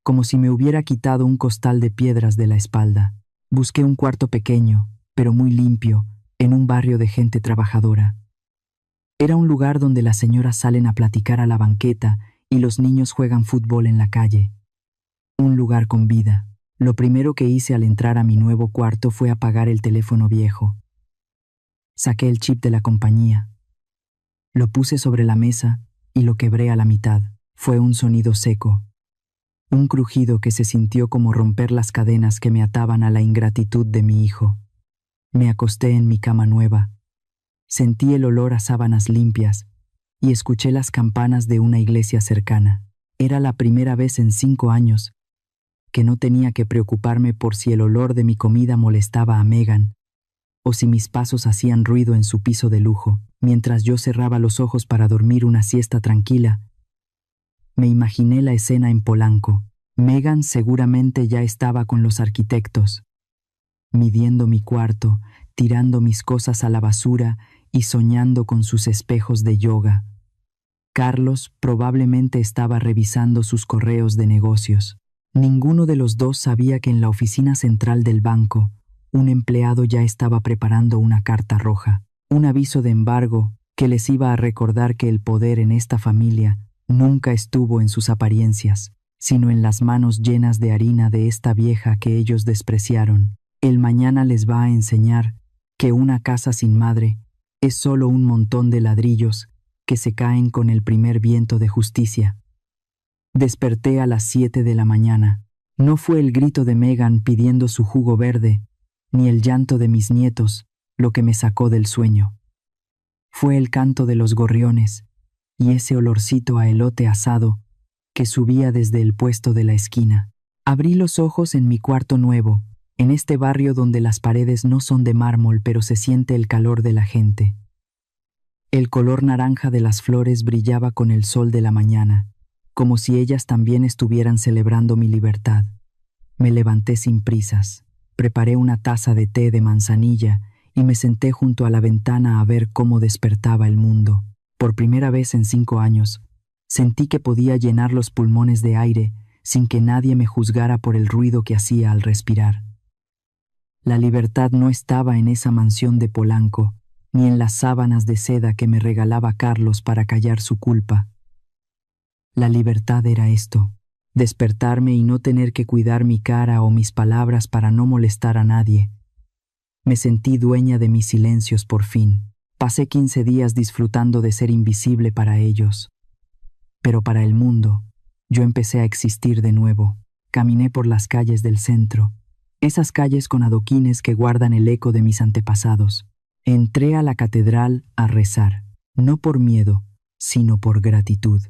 B: como si me hubiera quitado un costal de piedras de la espalda. Busqué un cuarto pequeño, pero muy limpio, en un barrio de gente trabajadora. Era un lugar donde las señoras salen a platicar a la banqueta y los niños juegan fútbol en la calle. Un lugar con vida. Lo primero que hice al entrar a mi nuevo cuarto fue apagar el teléfono viejo. Saqué el chip de la compañía. Lo puse sobre la mesa y lo quebré a la mitad. Fue un sonido seco. Un crujido que se sintió como romper las cadenas que me ataban a la ingratitud de mi hijo. Me acosté en mi cama nueva. Sentí el olor a sábanas limpias y escuché las campanas de una iglesia cercana. Era la primera vez en 5 años que no tenía que preocuparme por si el olor de mi comida molestaba a Megan o si mis pasos hacían ruido en su piso de lujo. Mientras yo cerraba los ojos para dormir una siesta tranquila, me imaginé la escena en Polanco. Megan seguramente ya estaba con los arquitectos, midiendo mi cuarto, tirando mis cosas a la basura y soñando con sus espejos de yoga. Carlos probablemente estaba revisando sus correos de negocios. Ninguno de los dos sabía que en la oficina central del banco, un empleado ya estaba preparando una carta roja, un aviso de embargo que les iba a recordar que el poder en esta familia nunca estuvo en sus apariencias, sino en las manos llenas de harina de esta vieja que ellos despreciaron. El mañana les va a enseñar que una casa sin madre es solo un montón de ladrillos que se caen con el primer viento de justicia. Desperté a las 7 de la mañana. No fue el grito de Megan pidiendo su jugo verde, ni el llanto de mis nietos, lo que me sacó del sueño. Fue el canto de los gorriones y ese olorcito a elote asado que subía desde el puesto de la esquina. Abrí los ojos en mi cuarto nuevo, en este barrio donde las paredes no son de mármol pero se siente el calor de la gente. El color naranja de las flores brillaba con el sol de la mañana, como si ellas también estuvieran celebrando mi libertad. Me levanté sin prisas, preparé una taza de té de manzanilla y me senté junto a la ventana a ver cómo despertaba el mundo. Por primera vez en 5 años, sentí que podía llenar los pulmones de aire sin que nadie me juzgara por el ruido que hacía al respirar. La libertad no estaba en esa mansión de Polanco, ni en las sábanas de seda que me regalaba Carlos para callar su culpa. La libertad era esto: despertarme y no tener que cuidar mi cara o mis palabras para no molestar a nadie. Me sentí dueña de mis silencios por fin. Pasé 15 días disfrutando de ser invisible para ellos. Pero para el mundo, yo empecé a existir de nuevo. Caminé por las calles del centro, esas calles con adoquines que guardan el eco de mis antepasados. Entré a la catedral a rezar, no por miedo, sino por gratitud.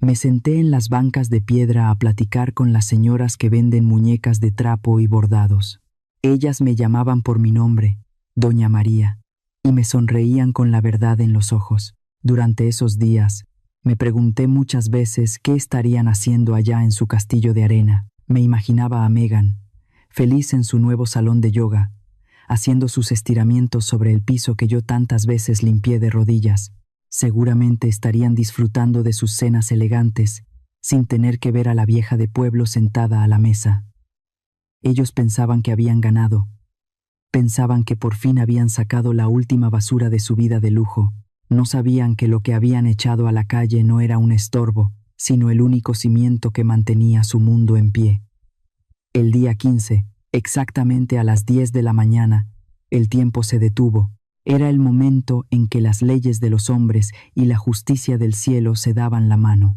B: Me senté en las bancas de piedra a platicar con las señoras que venden muñecas de trapo y bordados. Ellas me llamaban por mi nombre, Doña María, y me sonreían con la verdad en los ojos. Durante esos días, me pregunté muchas veces qué estarían haciendo allá en su castillo de arena. Me imaginaba a Megan, feliz en su nuevo salón de yoga, haciendo sus estiramientos sobre el piso que yo tantas veces limpié de rodillas. Seguramente estarían disfrutando de sus cenas elegantes, sin tener que ver a la vieja de pueblo sentada a la mesa. Ellos pensaban que habían ganado. Pensaban que por fin habían sacado la última basura de su vida de lujo. No sabían que lo que habían echado a la calle no era un estorbo, sino el único cimiento que mantenía su mundo en pie. El día 15, exactamente a las 10 de la mañana, el tiempo se detuvo. Era el momento en que las leyes de los hombres y la justicia del cielo se daban la mano.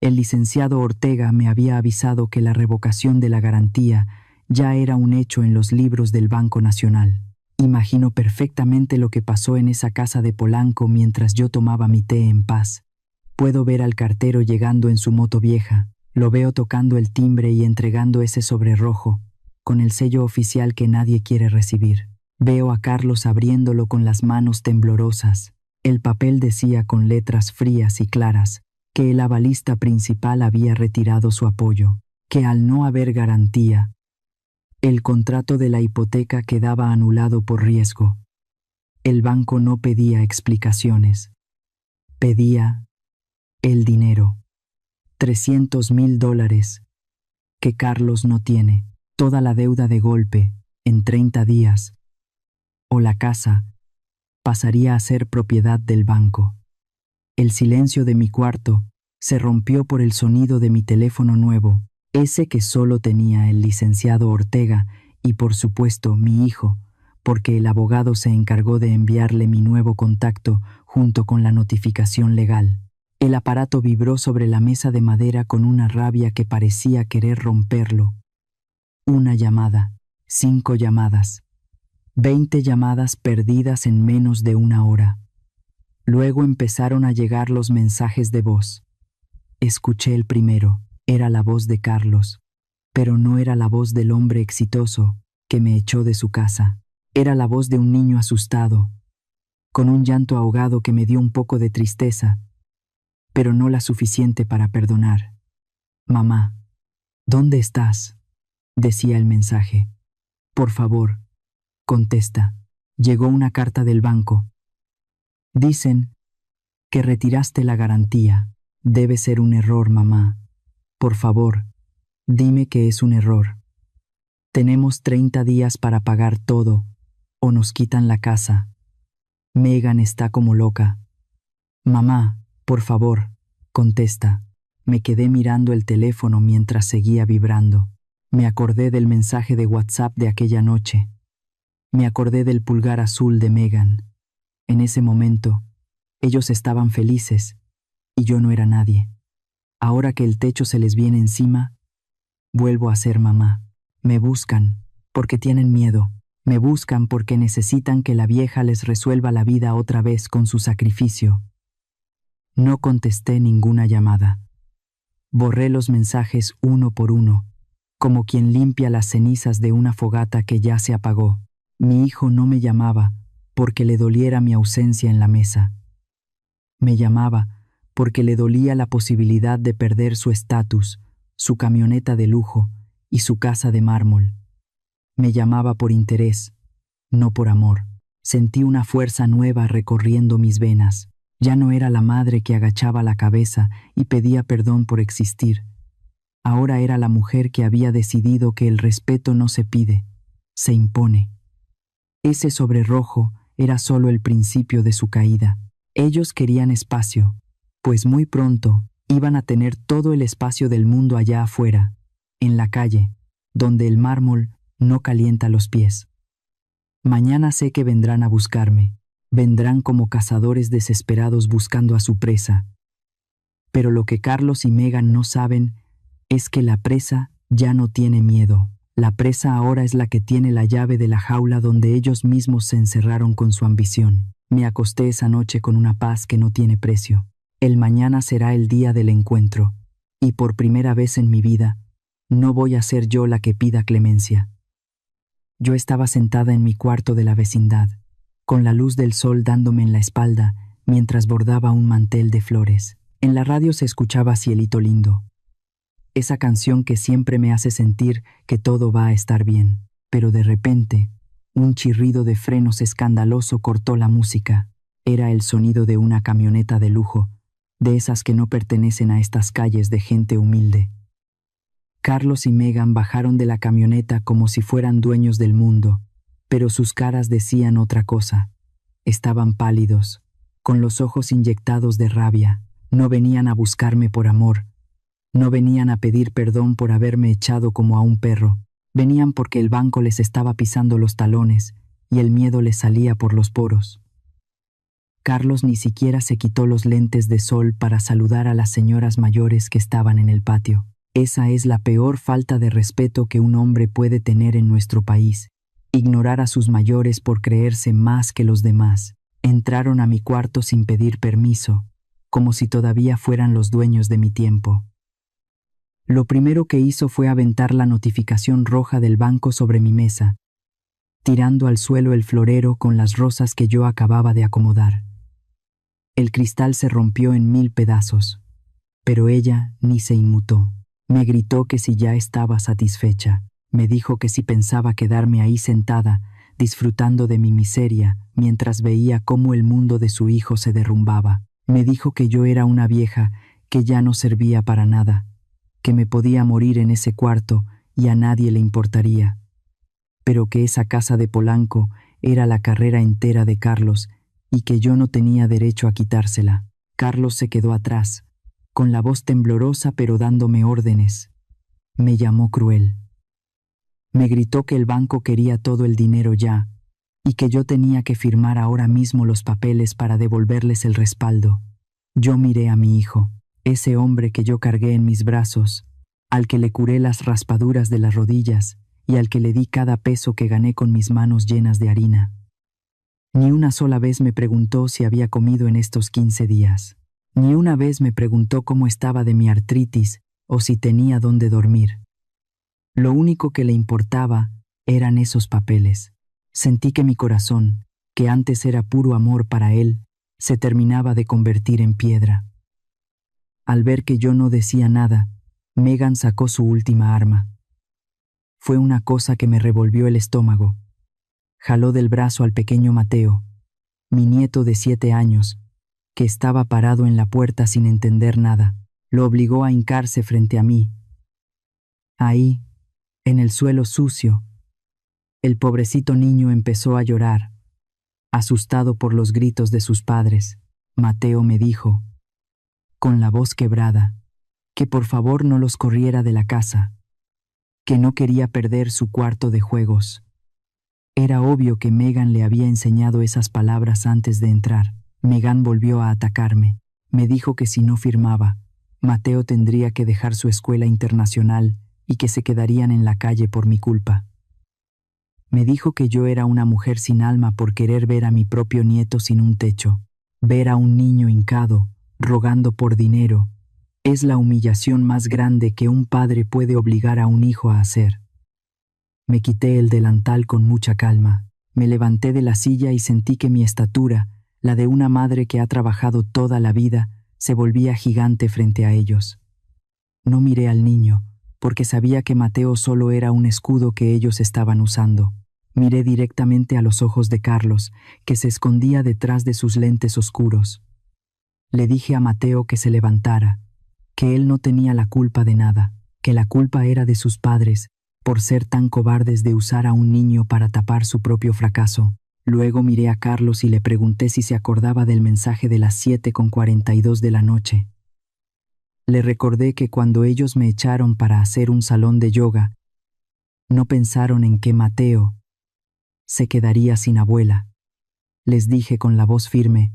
B: El licenciado Ortega me había avisado que la revocación de la garantía ya era un hecho en los libros del Banco Nacional. Imagino perfectamente lo que pasó en esa casa de Polanco mientras yo tomaba mi té en paz. Puedo ver al cartero llegando en su moto vieja. Lo veo tocando el timbre y entregando ese sobre rojo, con el sello oficial que nadie quiere recibir. Veo a Carlos abriéndolo con las manos temblorosas. El papel decía con letras frías y claras que el avalista principal había retirado su apoyo, que al no haber garantía, el contrato de la hipoteca quedaba anulado por riesgo. El banco no pedía explicaciones. Pedía el dinero. $300,000 que Carlos no tiene. Toda la deuda de golpe, en 30 días. O la casa pasaría a ser propiedad del banco. El silencio de mi cuarto se rompió por el sonido de mi teléfono nuevo, ese que solo tenía el licenciado Ortega y por supuesto mi hijo, porque el abogado se encargó de enviarle mi nuevo contacto junto con la notificación legal. El aparato vibró sobre la mesa de madera con una rabia que parecía querer romperlo. Una llamada, 5 llamadas, 20 llamadas perdidas en menos de una hora. Luego empezaron a llegar los mensajes de voz. Escuché el primero. Era la voz de Carlos, pero no era la voz del hombre exitoso que me echó de su casa. Era la voz de un niño asustado, con un llanto ahogado que me dio un poco de tristeza, pero no la suficiente para perdonar. «Mamá, ¿dónde estás?», decía el mensaje. «Por favor, contesta. Llegó una carta del banco. Dicen que retiraste la garantía. Debe ser un error, mamá. Por favor, dime que es un error. Tenemos 30 días para pagar todo, o nos quitan la casa. Megan está como loca. Mamá, por favor, contesta». Me quedé mirando el teléfono mientras seguía vibrando. Me acordé del mensaje de WhatsApp de aquella noche. Me acordé del pulgar azul de Megan. En ese momento, ellos estaban felices, y yo no era nadie. Ahora que el techo se les viene encima, vuelvo a ser mamá. Me buscan porque tienen miedo. Me buscan porque necesitan que la vieja les resuelva la vida otra vez con su sacrificio. No contesté ninguna llamada. Borré los mensajes uno por uno, como quien limpia las cenizas de una fogata que ya se apagó. Mi hijo no me llamaba, porque le doliera mi ausencia en la mesa. Me llamaba porque le dolía la posibilidad de perder su estatus, su camioneta de lujo y su casa de mármol. Me llamaba por interés, no por amor. Sentí una fuerza nueva recorriendo mis venas. Ya no era la madre que agachaba la cabeza y pedía perdón por existir. Ahora era la mujer que había decidido que el respeto no se pide, se impone. Ese sobre rojo era solo el principio de su caída. Ellos querían espacio, pues muy pronto iban a tener todo el espacio del mundo allá afuera, en la calle, donde el mármol no calienta los pies. Mañana sé que vendrán a buscarme, vendrán como cazadores desesperados buscando a su presa. Pero lo que Carlos y Megan no saben es que la presa ya no tiene miedo. La presa ahora es la que tiene la llave de la jaula donde ellos mismos se encerraron con su ambición. Me acosté esa noche con una paz que no tiene precio. El mañana será el día del encuentro, y por primera vez en mi vida, no voy a ser yo la que pida clemencia. Yo estaba sentada en mi cuarto de la vecindad, con la luz del sol dándome en la espalda mientras bordaba un mantel de flores. En la radio se escuchaba Cielito Lindo, esa canción que siempre me hace sentir que todo va a estar bien. Pero de repente, un chirrido de frenos escandaloso cortó la música. Era el sonido de una camioneta de lujo, de esas que no pertenecen a estas calles de gente humilde. Carlos y Megan bajaron de la camioneta como si fueran dueños del mundo, pero sus caras decían otra cosa. Estaban pálidos, con los ojos inyectados de rabia. No venían a buscarme por amor. No venían a pedir perdón por haberme echado como a un perro. Venían porque el banco les estaba pisando los talones y el miedo les salía por los poros. Carlos ni siquiera se quitó los lentes de sol para saludar a las señoras mayores que estaban en el patio. Esa es la peor falta de respeto que un hombre puede tener en nuestro país. Ignorar a sus mayores por creerse más que los demás. Entraron a mi cuarto sin pedir permiso, como si todavía fueran los dueños de mi tiempo. Lo primero que hizo fue aventar la notificación roja del banco sobre mi mesa, tirando al suelo el florero con las rosas que yo acababa de acomodar. El cristal se rompió en 1000 pedazos, pero ella ni se inmutó. Me gritó que si ya estaba satisfecha. Me dijo que si pensaba quedarme ahí sentada, disfrutando de mi miseria, mientras veía cómo el mundo de su hijo se derrumbaba. Me dijo que yo era una vieja que ya no servía para nada, que me podía morir en ese cuarto y a nadie le importaría, pero que esa casa de Polanco era la carrera entera de Carlos y que yo no tenía derecho a quitársela. Carlos se quedó atrás, con la voz temblorosa pero dándome órdenes. Me llamó cruel. Me gritó que el banco quería todo el dinero ya y que yo tenía que firmar ahora mismo los papeles para devolverles el respaldo. Yo miré a mi hijo, ese hombre que yo cargué en mis brazos, al que le curé las raspaduras de las rodillas y al que le di cada peso que gané con mis manos llenas de harina. Ni una sola vez me preguntó si había comido en estos 15 días. Ni una vez me preguntó cómo estaba de mi artritis o si tenía dónde dormir. Lo único que le importaba eran esos papeles. Sentí que mi corazón, que antes era puro amor para él, se terminaba de convertir en piedra. Al ver que yo no decía nada, Megan sacó su última arma. Fue una cosa que me revolvió el estómago. Jaló del brazo al pequeño Mateo, mi nieto de 7 años, que estaba parado en la puerta sin entender nada. Lo obligó a hincarse frente a mí. Ahí, en el suelo sucio, el pobrecito niño empezó a llorar, asustado por los gritos de sus padres. Mateo me dijo, con la voz quebrada, que por favor no los corriera de la casa, que no quería perder su cuarto de juegos. Era obvio que Megan le había enseñado esas palabras antes de entrar. Megan volvió a atacarme. Me dijo que si no firmaba, Mateo tendría que dejar su escuela internacional y que se quedarían en la calle por mi culpa. Me dijo que yo era una mujer sin alma por querer ver a mi propio nieto sin un techo. Ver a un niño hincado, rogando por dinero, es la humillación más grande que un padre puede obligar a un hijo a hacer. Me quité el delantal con mucha calma. Me levanté de la silla y sentí que mi estatura, la de una madre que ha trabajado toda la vida, se volvía gigante frente a ellos. No miré al niño, porque sabía que Mateo solo era un escudo que ellos estaban usando. Miré directamente a los ojos de Carlos, que se escondía detrás de sus lentes oscuros. Le dije a Mateo que se levantara, que él no tenía la culpa de nada, que la culpa era de sus padres, por ser tan cobardes de usar a un niño para tapar su propio fracaso. Luego miré a Carlos y le pregunté si se acordaba del mensaje de las 7:42 de la noche. Le recordé que cuando ellos me echaron para hacer un salón de yoga, no pensaron en que Mateo se quedaría sin abuela. Les dije con la voz firme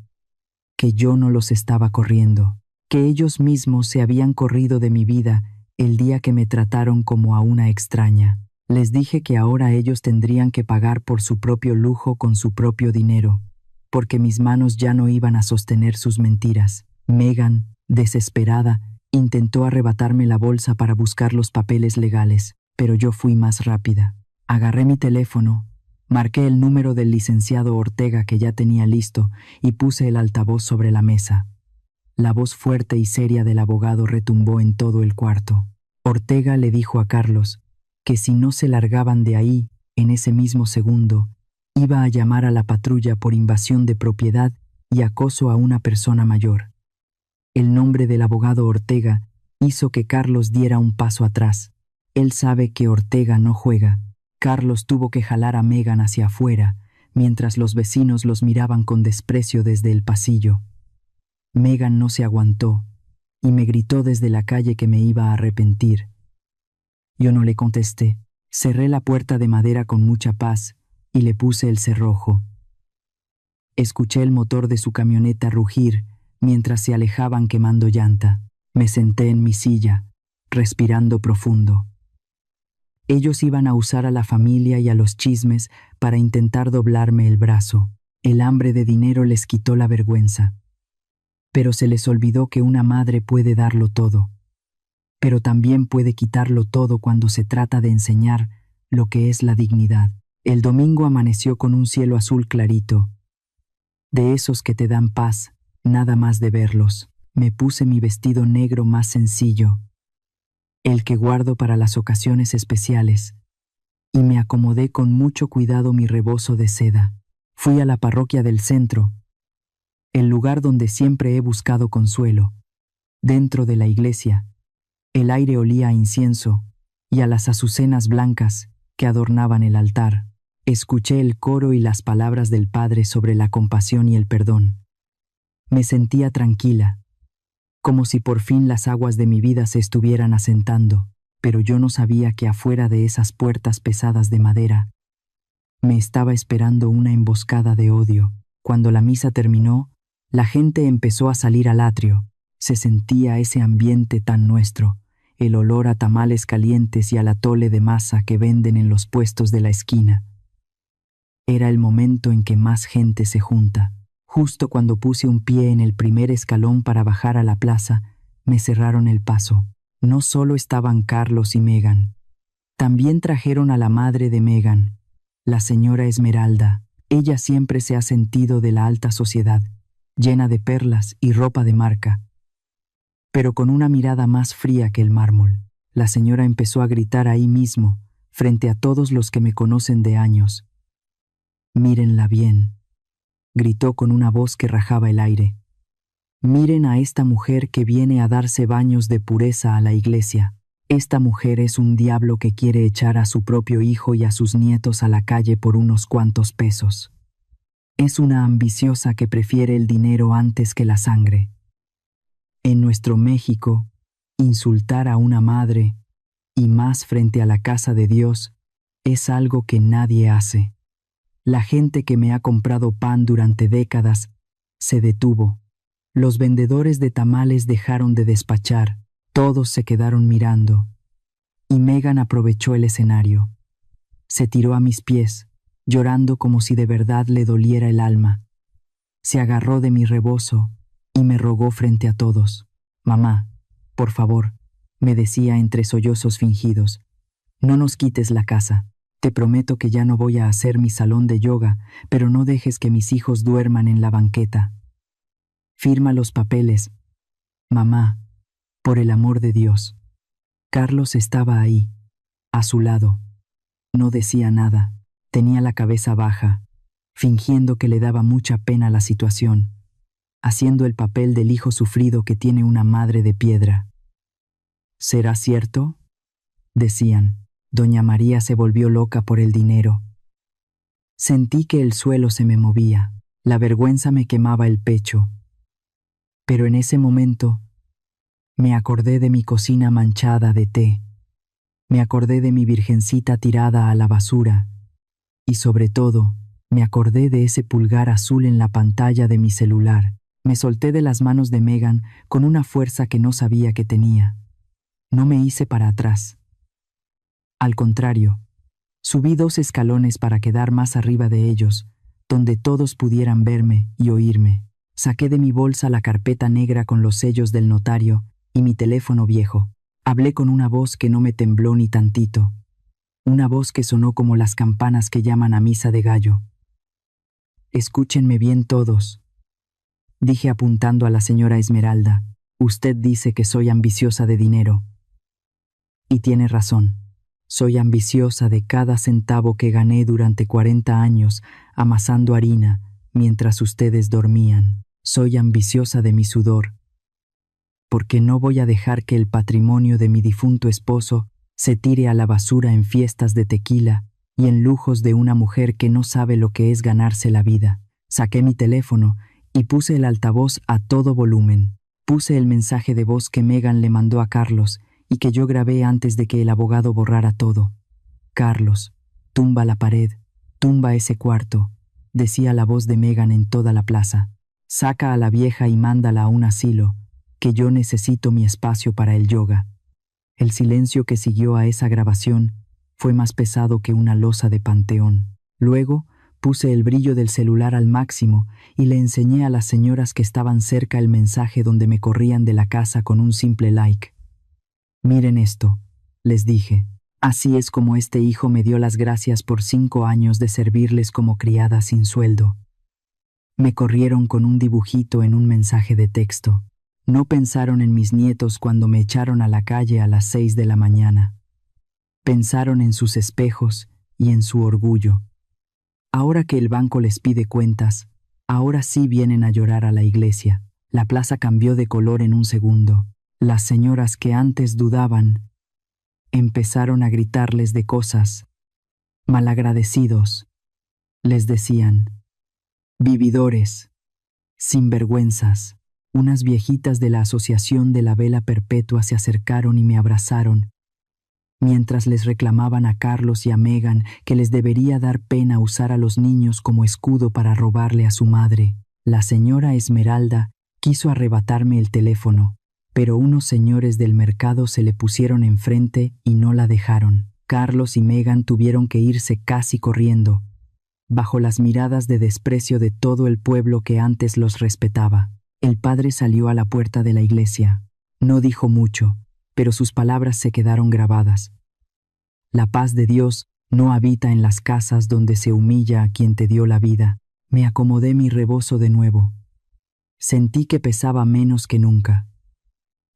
B: que yo no los estaba corriendo, que ellos mismos se habían corrido de mi vida el día que me trataron como a una extraña. Les dije que ahora ellos tendrían que pagar por su propio lujo con su propio dinero, porque mis manos ya no iban a sostener sus mentiras. Megan, desesperada, intentó arrebatarme la bolsa para buscar los papeles legales, pero yo fui más rápida. Agarré mi teléfono, marqué el número del licenciado Ortega que ya tenía listo y puse el altavoz sobre la mesa. La voz fuerte y seria del abogado retumbó en todo el cuarto. Ortega le dijo a Carlos que si no se largaban de ahí, en ese mismo segundo, iba a llamar a la patrulla por invasión de propiedad y acoso a una persona mayor. El nombre del abogado Ortega hizo que Carlos diera un paso atrás. Él sabe que Ortega no juega. Carlos tuvo que jalar a Megan hacia afuera, mientras los vecinos los miraban con desprecio desde el pasillo. Megan no se aguantó y me gritó desde la calle que me iba a arrepentir. Yo no le contesté. Cerré la puerta de madera con mucha paz y le puse el cerrojo. Escuché el motor de su camioneta rugir mientras se alejaban quemando llanta. Me senté en mi silla, respirando profundo. Ellos iban a usar a la familia y a los chismes para intentar doblarme el brazo. El hambre de dinero les quitó la vergüenza. Pero se les olvidó que una madre puede darlo todo, pero también puede quitarlo todo cuando se trata de enseñar lo que es la dignidad. El domingo amaneció con un cielo azul clarito, de esos que te dan paz, nada más de verlos. Me puse mi vestido negro más sencillo, el que guardo para las ocasiones especiales, y me acomodé con mucho cuidado mi rebozo de seda. Fui a la parroquia del centro, el lugar donde siempre he buscado consuelo. Dentro de la iglesia, el aire olía a incienso y a las azucenas blancas que adornaban el altar. Escuché el coro y las palabras del Padre sobre la compasión y el perdón. Me sentía tranquila, como si por fin las aguas de mi vida se estuvieran asentando, pero yo no sabía que afuera de esas puertas pesadas de madera me estaba esperando una emboscada de odio. Cuando la misa terminó, la gente empezó a salir al atrio. Se sentía ese ambiente tan nuestro, el olor a tamales calientes y al atole de masa que venden en los puestos de la esquina. Era el momento en que más gente se junta. Justo cuando puse un pie en el primer escalón para bajar a la plaza, me cerraron el paso. No solo estaban Carlos y Megan, también trajeron a la madre de Megan, la señora Esmeralda. Ella siempre se ha sentido de la alta sociedad, llena de perlas y ropa de marca, pero con una mirada más fría que el mármol. La señora empezó a gritar ahí mismo, frente a todos los que me conocen de años. «Mírenla bien», gritó con una voz que rajaba el aire. «Miren a esta mujer que viene a darse baños de pureza a la iglesia. Esta mujer es un diablo que quiere echar a su propio hijo y a sus nietos a la calle por unos cuantos pesos. Es una ambiciosa que prefiere el dinero antes que la sangre. En nuestro México, insultar a una madre, y más frente a la casa de Dios, es algo que nadie hace. La gente que me ha comprado pan durante décadas se detuvo. Los vendedores de tamales dejaron de despachar, todos se quedaron mirando. Y Megan aprovechó el escenario. Se tiró a mis pies, llorando como si de verdad le doliera el alma. Se agarró de mi rebozo y me rogó frente a todos. «Mamá, por favor», me decía entre sollozos fingidos, «no nos quites la casa. Te prometo que ya no voy a hacer mi salón de yoga, pero no dejes que mis hijos duerman en la banqueta. Firma los papeles. Mamá, por el amor de Dios. Carlos estaba ahí, a su lado. No decía nada, tenía la cabeza baja, fingiendo que le daba mucha pena la situación, haciendo el papel del hijo sufrido que tiene una madre de piedra. ¿Será cierto?, decían. Doña María se volvió loca por el dinero. Sentí que el suelo se me movía, la vergüenza me quemaba el pecho. Pero en ese momento me acordé de mi cocina manchada de té, me acordé de mi virgencita tirada a la basura y sobre todo me acordé de ese pulgar azul en la pantalla de mi celular. Me solté de las manos de Megan con una fuerza que no sabía que tenía. No me hice para atrás. Al contrario, subí 2 escalones para quedar más arriba de ellos, donde todos pudieran verme y oírme. Saqué de mi bolsa la carpeta negra con los sellos del notario y mi teléfono viejo. Hablé con una voz que no me tembló ni tantito. Una voz que sonó como las campanas que llaman a misa de gallo. Escúchenme bien todos, dije apuntando a la señora Esmeralda. Usted dice que soy ambiciosa de dinero. Y tiene razón. Soy ambiciosa de cada centavo que gané durante 40 años amasando harina mientras ustedes dormían. Soy ambiciosa de mi sudor, porque no voy a dejar que el patrimonio de mi difunto esposo se tire a la basura en fiestas de tequila y en lujos de una mujer que no sabe lo que es ganarse la vida. Saqué mi teléfono y puse el altavoz a todo volumen. Puse el mensaje de voz que Megan le mandó a Carlos y que yo grabé antes de que el abogado borrara todo. Carlos, tumba la pared, tumba ese cuarto, decía la voz de Megan en toda la plaza. Saca a la vieja y mándala a un asilo, que yo necesito mi espacio para el yoga. El silencio que siguió a esa grabación fue más pesado que una losa de panteón. Luego puse el brillo del celular al máximo y le enseñé a las señoras que estaban cerca el mensaje donde me corrían de la casa con un simple like. Miren esto, les dije. Así es como este hijo me dio las gracias por 5 años de servirles como criada sin sueldo. Me corrieron con un dibujito en un mensaje de texto. No pensaron en mis nietos cuando me echaron a la calle a las 6 de la mañana. Pensaron en sus espejos y en su orgullo. Ahora que el banco les pide cuentas, ahora sí vienen a llorar a la iglesia. La plaza cambió de color en un segundo. Las señoras que antes dudaban empezaron a gritarles de cosas. Malagradecidos, les decían. Vividores, sinvergüenzas. Unas viejitas de la Asociación de la Vela Perpetua se acercaron y me abrazaron, mientras les reclamaban a Carlos y a Megan que les debería dar pena usar a los niños como escudo para robarle a su madre. La señora Esmeralda quiso arrebatarme el teléfono, pero unos señores del mercado se le pusieron enfrente y no la dejaron. Carlos y Megan tuvieron que irse casi corriendo, bajo las miradas de desprecio de todo el pueblo que antes los respetaba. El padre salió a la puerta de la iglesia. No dijo mucho, pero sus palabras se quedaron grabadas. La paz de Dios no habita en las casas donde se humilla a quien te dio la vida. Me acomodé mi rebozo de nuevo. Sentí que pesaba menos que nunca.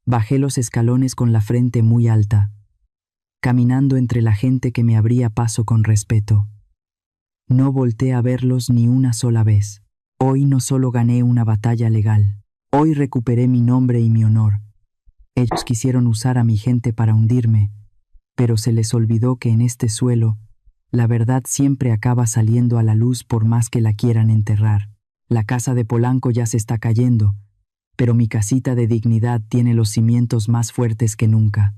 B: Bajé los escalones con la frente muy alta, caminando entre la gente que me abría paso con respeto. No volteé a verlos ni una sola vez. Hoy no solo gané una batalla legal, hoy recuperé mi nombre y mi honor. Ellos quisieron usar a mi gente para hundirme, pero se les olvidó que en este suelo, la verdad siempre acaba saliendo a la luz por más que la quieran enterrar. La casa de Polanco ya se está cayendo, pero mi casita de dignidad tiene los cimientos más fuertes que nunca.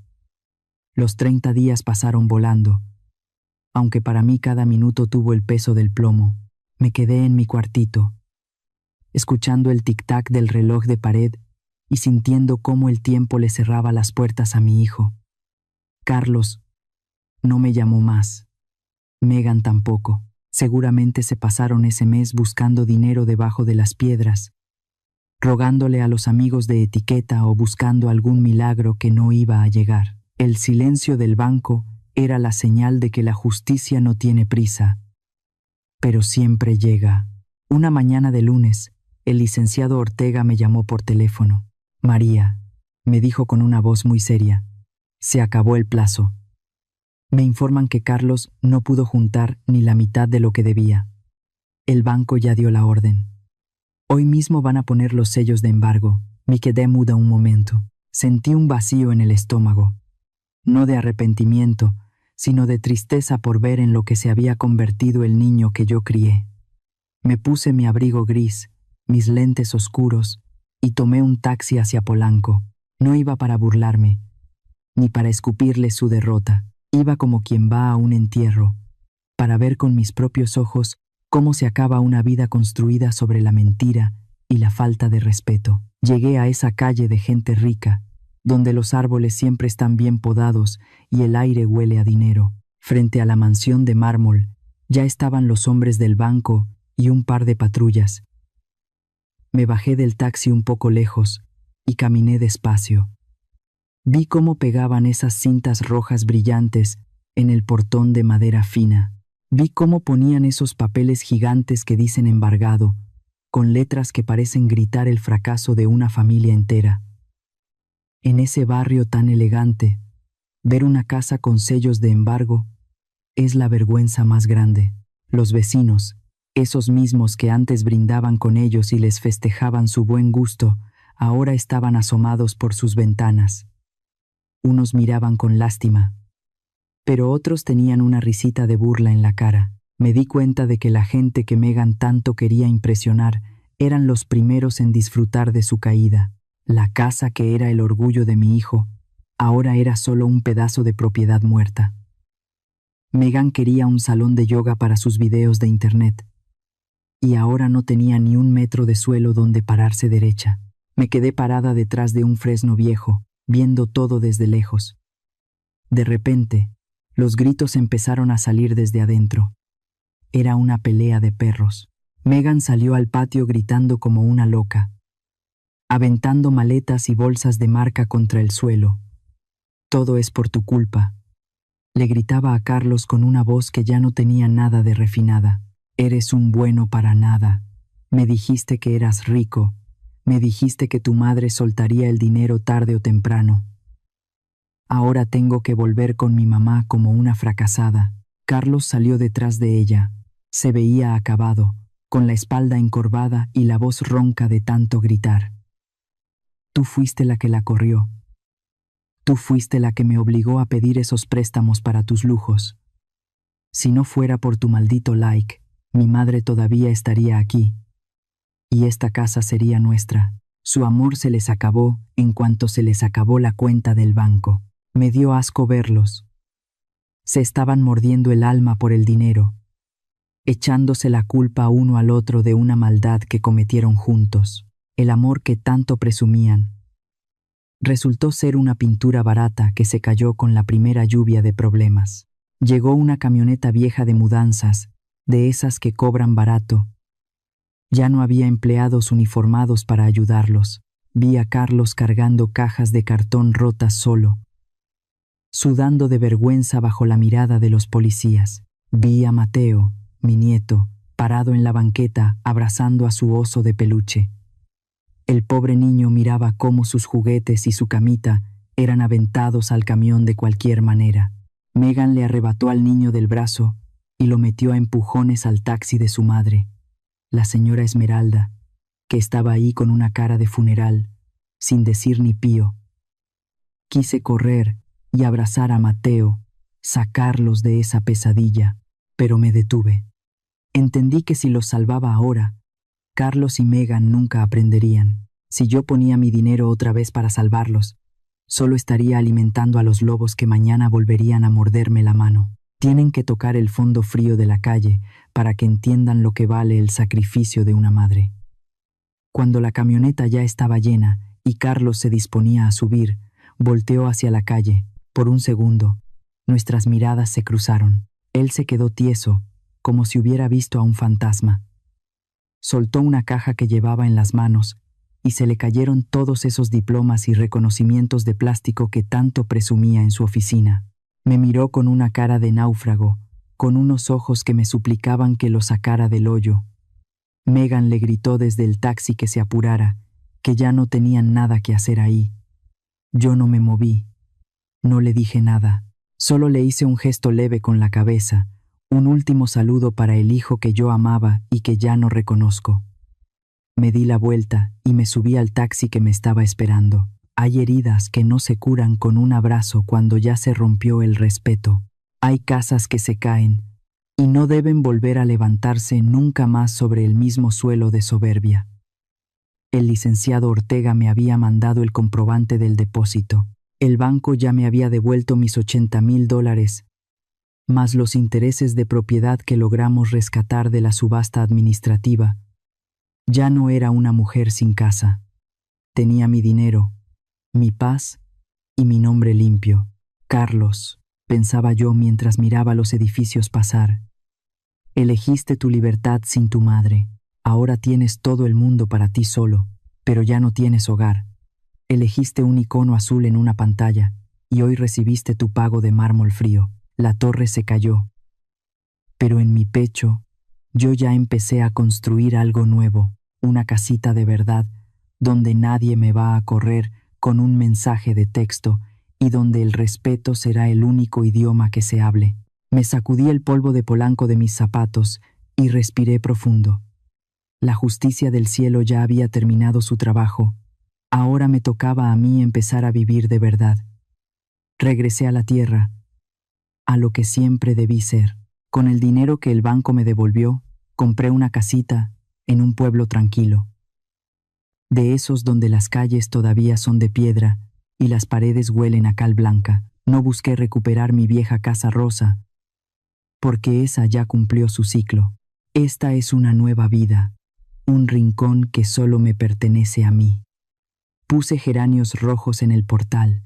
B: Los 30 días pasaron volando, aunque para mí cada minuto tuvo el peso del plomo. Me quedé en mi cuartito, escuchando el tic-tac del reloj de pared y sintiendo cómo el tiempo le cerraba las puertas a mi hijo. Carlos no me llamó más. Megan tampoco. Seguramente se pasaron ese mes buscando dinero debajo de las piedras, rogándole a los amigos de etiqueta o buscando algún milagro que no iba a llegar. El silencio del banco Era la señal de que la justicia no tiene prisa, pero siempre llega. Una mañana de lunes, el licenciado Ortega me llamó por teléfono. María, me dijo con una voz muy seria, se acabó el plazo. Me informan que Carlos no pudo juntar ni la mitad de lo que debía. El banco ya dio la orden. Hoy mismo van a poner los sellos de embargo. Me quedé muda un momento. Sentí un vacío en el estómago. No de arrepentimiento, sino de tristeza por ver en lo que se había convertido el niño que yo crié. Me puse mi abrigo gris, mis lentes oscuros, y tomé un taxi hacia Polanco. No iba para burlarme, ni para escupirle su derrota. Iba como quien va a un entierro, para ver con mis propios ojos cómo se acaba una vida construida sobre la mentira y la falta de respeto. Llegué a esa calle de gente rica, donde los árboles siempre están bien podados y el aire huele a dinero. Frente a la mansión de mármol, ya estaban los hombres del banco y un par de patrullas. Me bajé del taxi un poco lejos y caminé despacio. Vi cómo pegaban esas cintas rojas brillantes en el portón de madera fina. Vi cómo ponían esos papeles gigantes que dicen embargado, con letras que parecen gritar el fracaso de una familia entera. En ese barrio tan elegante, ver una casa con sellos de embargo es la vergüenza más grande. Los vecinos, esos mismos que antes brindaban con ellos y les festejaban su buen gusto, ahora estaban asomados por sus ventanas. Unos miraban con lástima, pero otros tenían una risita de burla en la cara. Me di cuenta de que la gente que Megan tanto quería impresionar eran los primeros en disfrutar de su caída. La casa que era el orgullo de mi hijo, ahora era solo un pedazo de propiedad muerta. Megan quería un salón de yoga para sus videos de internet, y ahora no tenía ni un metro de suelo donde pararse derecha. Me quedé parada detrás de un fresno viejo, viendo todo desde lejos. De repente, los gritos empezaron a salir desde adentro. Era una pelea de perros. Megan salió al patio gritando como una loca, aventando maletas y bolsas de marca contra el suelo. Todo es por tu culpa. Le gritaba a Carlos con una voz que ya no tenía nada de refinada. Eres un bueno para nada. Me dijiste que eras rico. Me dijiste que tu madre soltaría el dinero tarde o temprano. Ahora tengo que volver con mi mamá como una fracasada. Carlos salió detrás de ella. Se veía acabado, con la espalda encorvada y la voz ronca de tanto gritar. Tú fuiste la que la corrió. Tú fuiste la que me obligó a pedir esos préstamos para tus lujos. Si no fuera por tu maldito like, mi madre todavía estaría aquí. Y esta casa sería nuestra. Su amor se les acabó en cuanto se les acabó la cuenta del banco. Me dio asco verlos. Se estaban mordiendo el alma por el dinero, echándose la culpa uno al otro de una maldad que cometieron juntos. El amor que tanto presumían resultó ser una pintura barata que se cayó con la primera lluvia de problemas. Llegó una camioneta vieja de mudanzas, de esas que cobran barato. Ya no había empleados uniformados para ayudarlos. Vi a Carlos cargando cajas de cartón rotas solo, sudando de vergüenza bajo la mirada de los policías. Vi a Mateo, mi nieto, parado en la banqueta abrazando a su oso de peluche. El pobre niño miraba cómo sus juguetes y su camita eran aventados al camión de cualquier manera. Megan le arrebató al niño del brazo y lo metió a empujones al taxi de su madre, la señora Esmeralda, que estaba ahí con una cara de funeral, sin decir ni pío. Quise correr y abrazar a Mateo, sacarlos de esa pesadilla, pero me detuve. Entendí que si los salvaba ahora, Carlos y Megan nunca aprenderían. Si yo ponía mi dinero otra vez para salvarlos, solo estaría alimentando a los lobos que mañana volverían a morderme la mano. Tienen que tocar el fondo frío de la calle para que entiendan lo que vale el sacrificio de una madre. Cuando la camioneta ya estaba llena y Carlos se disponía a subir, volteó hacia la calle. Por un segundo, nuestras miradas se cruzaron. Él se quedó tieso, como si hubiera visto a un fantasma. Soltó una caja que llevaba en las manos y se le cayeron todos esos diplomas y reconocimientos de plástico que tanto presumía en su oficina. Me miró con una cara de náufrago, con unos ojos que me suplicaban que lo sacara del hoyo. Megan le gritó desde el taxi que se apurara, que ya no tenían nada que hacer ahí. Yo no me moví. No le dije nada. Solo le hice un gesto leve con la cabeza, un último saludo para el hijo que yo amaba y que ya no reconozco. Me di la vuelta y me subí al taxi que me estaba esperando. Hay heridas que no se curan con un abrazo cuando ya se rompió el respeto. Hay casas que se caen y no deben volver a levantarse nunca más sobre el mismo suelo de soberbia. El licenciado Ortega me había mandado el comprobante del depósito. El banco ya me había devuelto mis $80,000, más los intereses de propiedad que logramos rescatar de la subasta administrativa. Ya no era una mujer sin casa. Tenía mi dinero, mi paz y mi nombre limpio. Carlos, pensaba yo mientras miraba los edificios pasar. Elegiste tu libertad sin tu madre. Ahora tienes todo el mundo para ti solo, pero ya no tienes hogar. Elegiste un icono azul en una pantalla y hoy recibiste tu pago de mármol frío. La torre se cayó. Pero en mi pecho, yo ya empecé a construir algo nuevo, una casita de verdad, donde nadie me va a correr con un mensaje de texto y donde el respeto será el único idioma que se hable. Me sacudí el polvo de Polanco de mis zapatos y respiré profundo. La justicia del cielo ya había terminado su trabajo. Ahora me tocaba a mí empezar a vivir de verdad. Regresé a la tierra, a lo que siempre debí ser. Con el dinero que el banco me devolvió, compré una casita en un pueblo tranquilo. De esos donde las calles todavía son de piedra y las paredes huelen a cal blanca. No busqué recuperar mi vieja casa rosa, porque esa ya cumplió su ciclo. Esta es una nueva vida, un rincón que solo me pertenece a mí. Puse geranios rojos en el portal,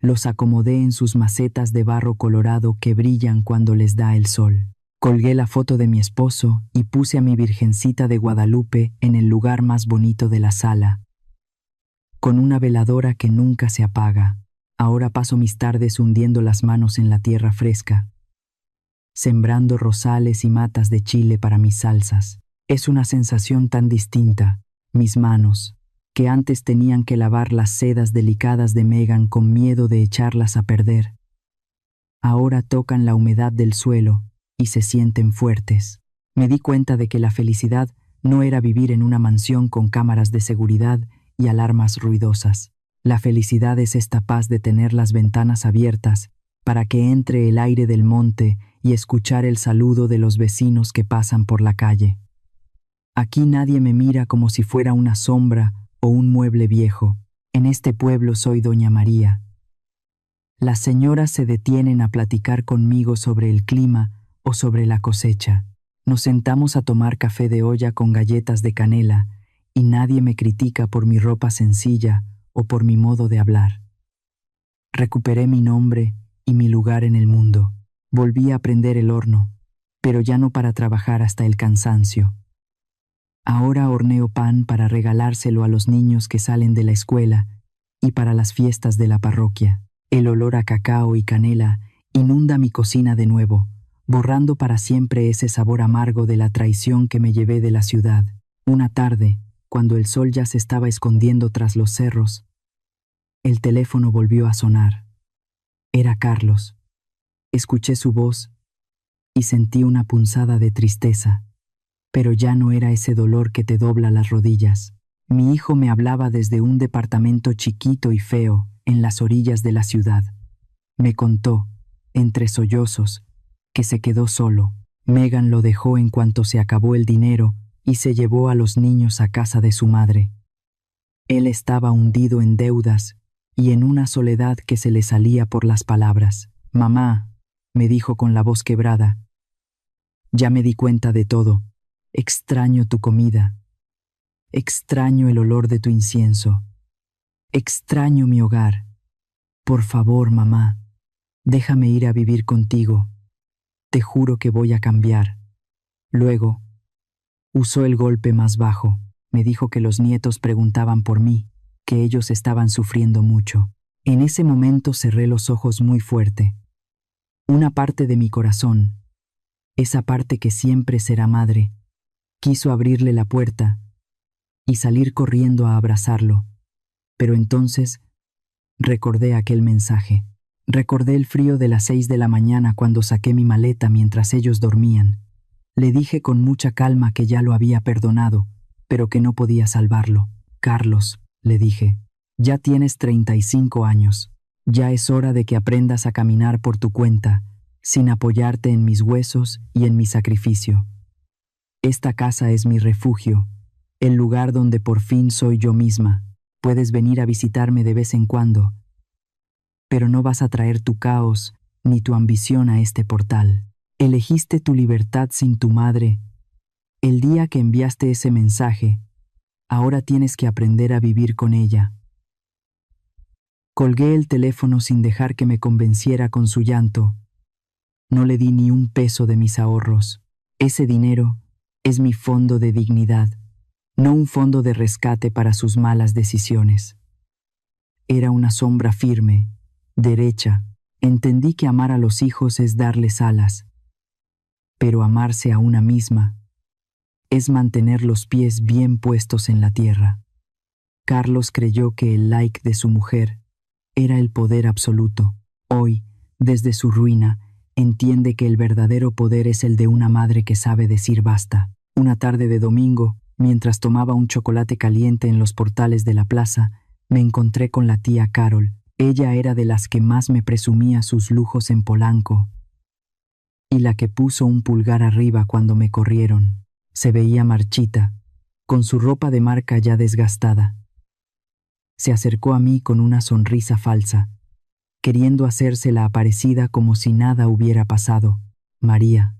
B: los acomodé en sus macetas de barro colorado que brillan cuando les da el sol. Colgué la foto de mi esposo y puse a mi Virgencita de Guadalupe en el lugar más bonito de la sala, con una veladora que nunca se apaga. Ahora paso mis tardes hundiendo las manos en la tierra fresca, sembrando rosales y matas de chile para mis salsas. Es una sensación tan distinta. Mis manos, que antes tenían que lavar las sedas delicadas de Megan con miedo de echarlas a perder, ahora tocan la humedad del suelo y se sienten fuertes. Me di cuenta de que la felicidad no era vivir en una mansión con cámaras de seguridad y alarmas ruidosas. La felicidad es esta paz de tener las ventanas abiertas para que entre el aire del monte y escuchar el saludo de los vecinos que pasan por la calle. Aquí nadie me mira como si fuera una sombra o un mueble viejo. En este pueblo soy Doña María. Las señoras se detienen a platicar conmigo sobre el clima o sobre la cosecha. Nos sentamos a tomar café de olla con galletas de canela y nadie me critica por mi ropa sencilla o por mi modo de hablar. Recuperé mi nombre y mi lugar en el mundo. Volví a prender el horno, pero ya no para trabajar hasta el cansancio. Ahora horneo pan para regalárselo a los niños que salen de la escuela y para las fiestas de la parroquia. El olor a cacao y canela inunda mi cocina de nuevo, borrando para siempre ese sabor amargo de la traición que me llevé de la ciudad. Una tarde, cuando el sol ya se estaba escondiendo tras los cerros, el teléfono volvió a sonar. Era Carlos. Escuché su voz y sentí una punzada de tristeza. Pero ya no era ese dolor que te dobla las rodillas. Mi hijo me hablaba desde un departamento chiquito y feo en las orillas de la ciudad. Me contó, entre sollozos, que se quedó solo. Megan lo dejó en cuanto se acabó el dinero y se llevó a los niños a casa de su madre. Él estaba hundido en deudas y en una soledad que se le salía por las palabras. «Mamá», me dijo con la voz quebrada, «ya me di cuenta de todo. Extraño tu comida. Extraño el olor de tu incienso. Extraño mi hogar. Por favor, mamá, déjame ir a vivir contigo. Te juro que voy a cambiar». Luego, usó el golpe más bajo. Me dijo que los nietos preguntaban por mí, que ellos estaban sufriendo mucho. En ese momento cerré los ojos muy fuerte. Una parte de mi corazón, esa parte que siempre será madre, quiso abrirle la puerta y salir corriendo a abrazarlo, pero entonces recordé aquel mensaje. Recordé el frío de las 6 de la mañana cuando saqué mi maleta mientras ellos dormían. Le dije con mucha calma que ya lo había perdonado, pero que no podía salvarlo. Carlos, le dije, ya tienes 35 años. Ya es hora de que aprendas a caminar por tu cuenta, sin apoyarte en mis huesos y en mi sacrificio. Esta casa es mi refugio, el lugar donde por fin soy yo misma. Puedes venir a visitarme de vez en cuando, pero no vas a traer tu caos ni tu ambición a este portal. Elegiste tu libertad sin tu madre. El día que enviaste ese mensaje, ahora tienes que aprender a vivir con ella. Colgué el teléfono sin dejar que me convenciera con su llanto. No le di ni un peso de mis ahorros. Ese dinero es mi fondo de dignidad, no un fondo de rescate para sus malas decisiones. Era una sombra firme, derecha. Entendí que amar a los hijos es darles alas, pero amarse a una misma es mantener los pies bien puestos en la tierra. Carlos creyó que el like de su mujer era el poder absoluto. Hoy, desde su ruina, entiende que el verdadero poder es el de una madre que sabe decir basta. Una tarde de domingo, mientras tomaba un chocolate caliente en los portales de la plaza, me encontré con la tía Carol. Ella era de las que más me presumía sus lujos en Polanco y la que puso un pulgar arriba cuando me corrieron. Se veía marchita, con su ropa de marca ya desgastada. Se acercó a mí con una sonrisa falsa, queriendo hacerse la aparecida como si nada hubiera pasado. María,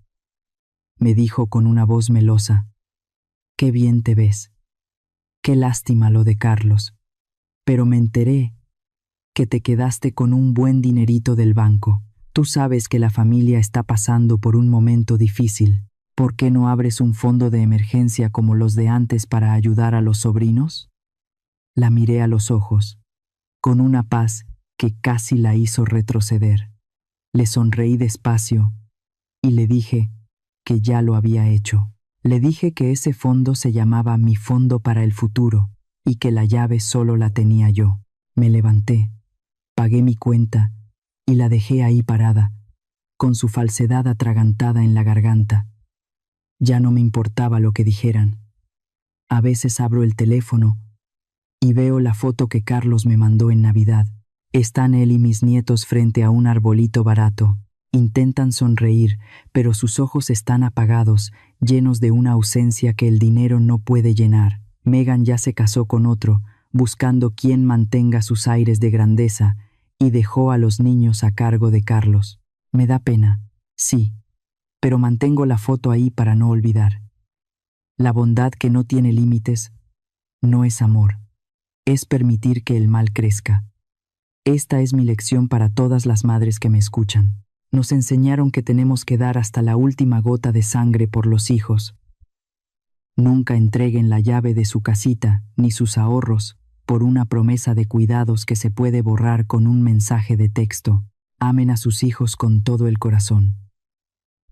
B: me dijo con una voz melosa, qué bien te ves. Qué lástima lo de Carlos. Pero me enteré que te quedaste con un buen dinerito del banco. Tú sabes que la familia está pasando por un momento difícil. ¿Por qué no abres un fondo de emergencia como los de antes para ayudar a los sobrinos? La miré a los ojos, con una paz que casi la hizo retroceder. Le sonreí despacio y le dije que ya lo había hecho. Le dije que ese fondo se llamaba mi fondo para el futuro y que la llave solo la tenía yo. Me levanté, pagué mi cuenta y la dejé ahí parada, con su falsedad atragantada en la garganta. Ya no me importaba lo que dijeran. A veces abro el teléfono y veo la foto que Carlos me mandó en Navidad. Están él y mis nietos frente a un arbolito barato. Intentan sonreír, pero sus ojos están apagados, llenos de una ausencia que el dinero no puede llenar. Megan ya se casó con otro, buscando quien mantenga sus aires de grandeza, y dejó a los niños a cargo de Carlos. Me da pena, sí, pero mantengo la foto ahí para no olvidar. La bondad que no tiene límites no es amor, es permitir que el mal crezca. Esta es mi lección para todas las madres que me escuchan. Nos enseñaron que tenemos que dar hasta la última gota de sangre por los hijos. Nunca entreguen la llave de su casita ni sus ahorros por una promesa de cuidados que se puede borrar con un mensaje de texto. Amen a sus hijos con todo el corazón.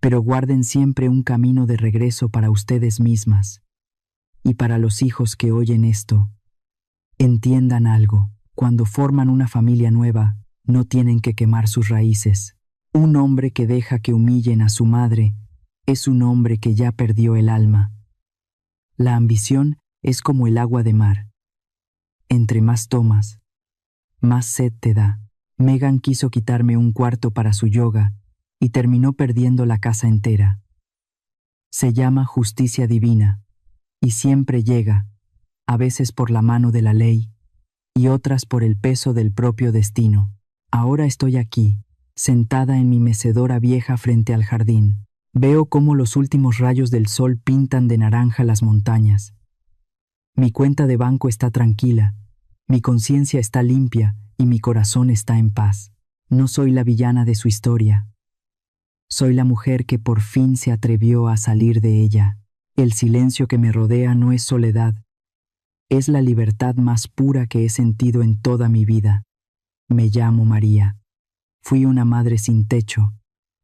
B: Pero guarden siempre un camino de regreso para ustedes mismas. Y para los hijos que oyen esto, entiendan algo. Cuando forman una familia nueva, no tienen que quemar sus raíces. Un hombre que deja que humillen a su madre es un hombre que ya perdió el alma. La ambición es como el agua de mar. Entre más tomas, más sed te da. Megan quiso quitarme un cuarto para su yoga y terminó perdiendo la casa entera. Se llama justicia divina y siempre llega, a veces por la mano de la ley y otras por el peso del propio destino. Ahora estoy aquí, sentada en mi mecedora vieja frente al jardín. Veo cómo los últimos rayos del sol pintan de naranja las montañas. Mi cuenta de banco está tranquila, mi conciencia está limpia y mi corazón está en paz. No soy la villana de su historia. Soy la mujer que por fin se atrevió a salir de ella. El silencio que me rodea no es soledad, es la libertad más pura que he sentido en toda mi vida. Me llamo María. Fui una madre sin techo,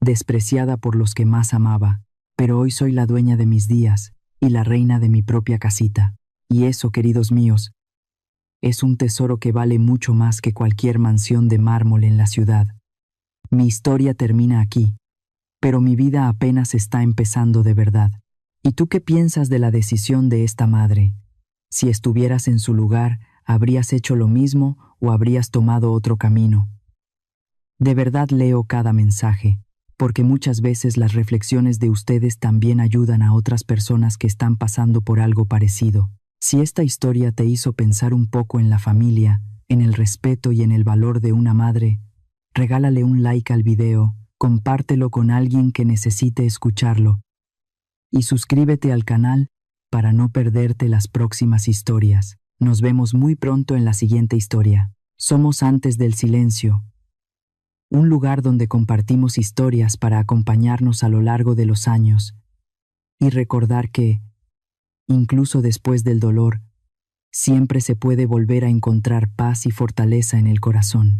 B: despreciada por los que más amaba, pero hoy soy la dueña de mis días y la reina de mi propia casita. Y eso, queridos míos, es un tesoro que vale mucho más que cualquier mansión de mármol en la ciudad. Mi historia termina aquí, pero mi vida apenas está empezando de verdad. ¿Y tú qué piensas de la decisión de esta madre? Si estuvieras en su lugar, ¿habrías hecho lo mismo o habrías tomado otro camino? De verdad leo cada mensaje, porque muchas veces las reflexiones de ustedes también ayudan a otras personas que están pasando por algo parecido. Si esta historia te hizo pensar un poco en la familia, en el respeto y en el valor de una madre, regálale un like al video, compártelo con alguien que necesite escucharlo y suscríbete al canal para no perderte las próximas historias. Nos vemos muy pronto en la siguiente historia. Somos Antes del Silencio, un lugar donde compartimos historias para acompañarnos a lo largo de los años y recordar que, incluso después del dolor, siempre se puede volver a encontrar paz y fortaleza en el corazón.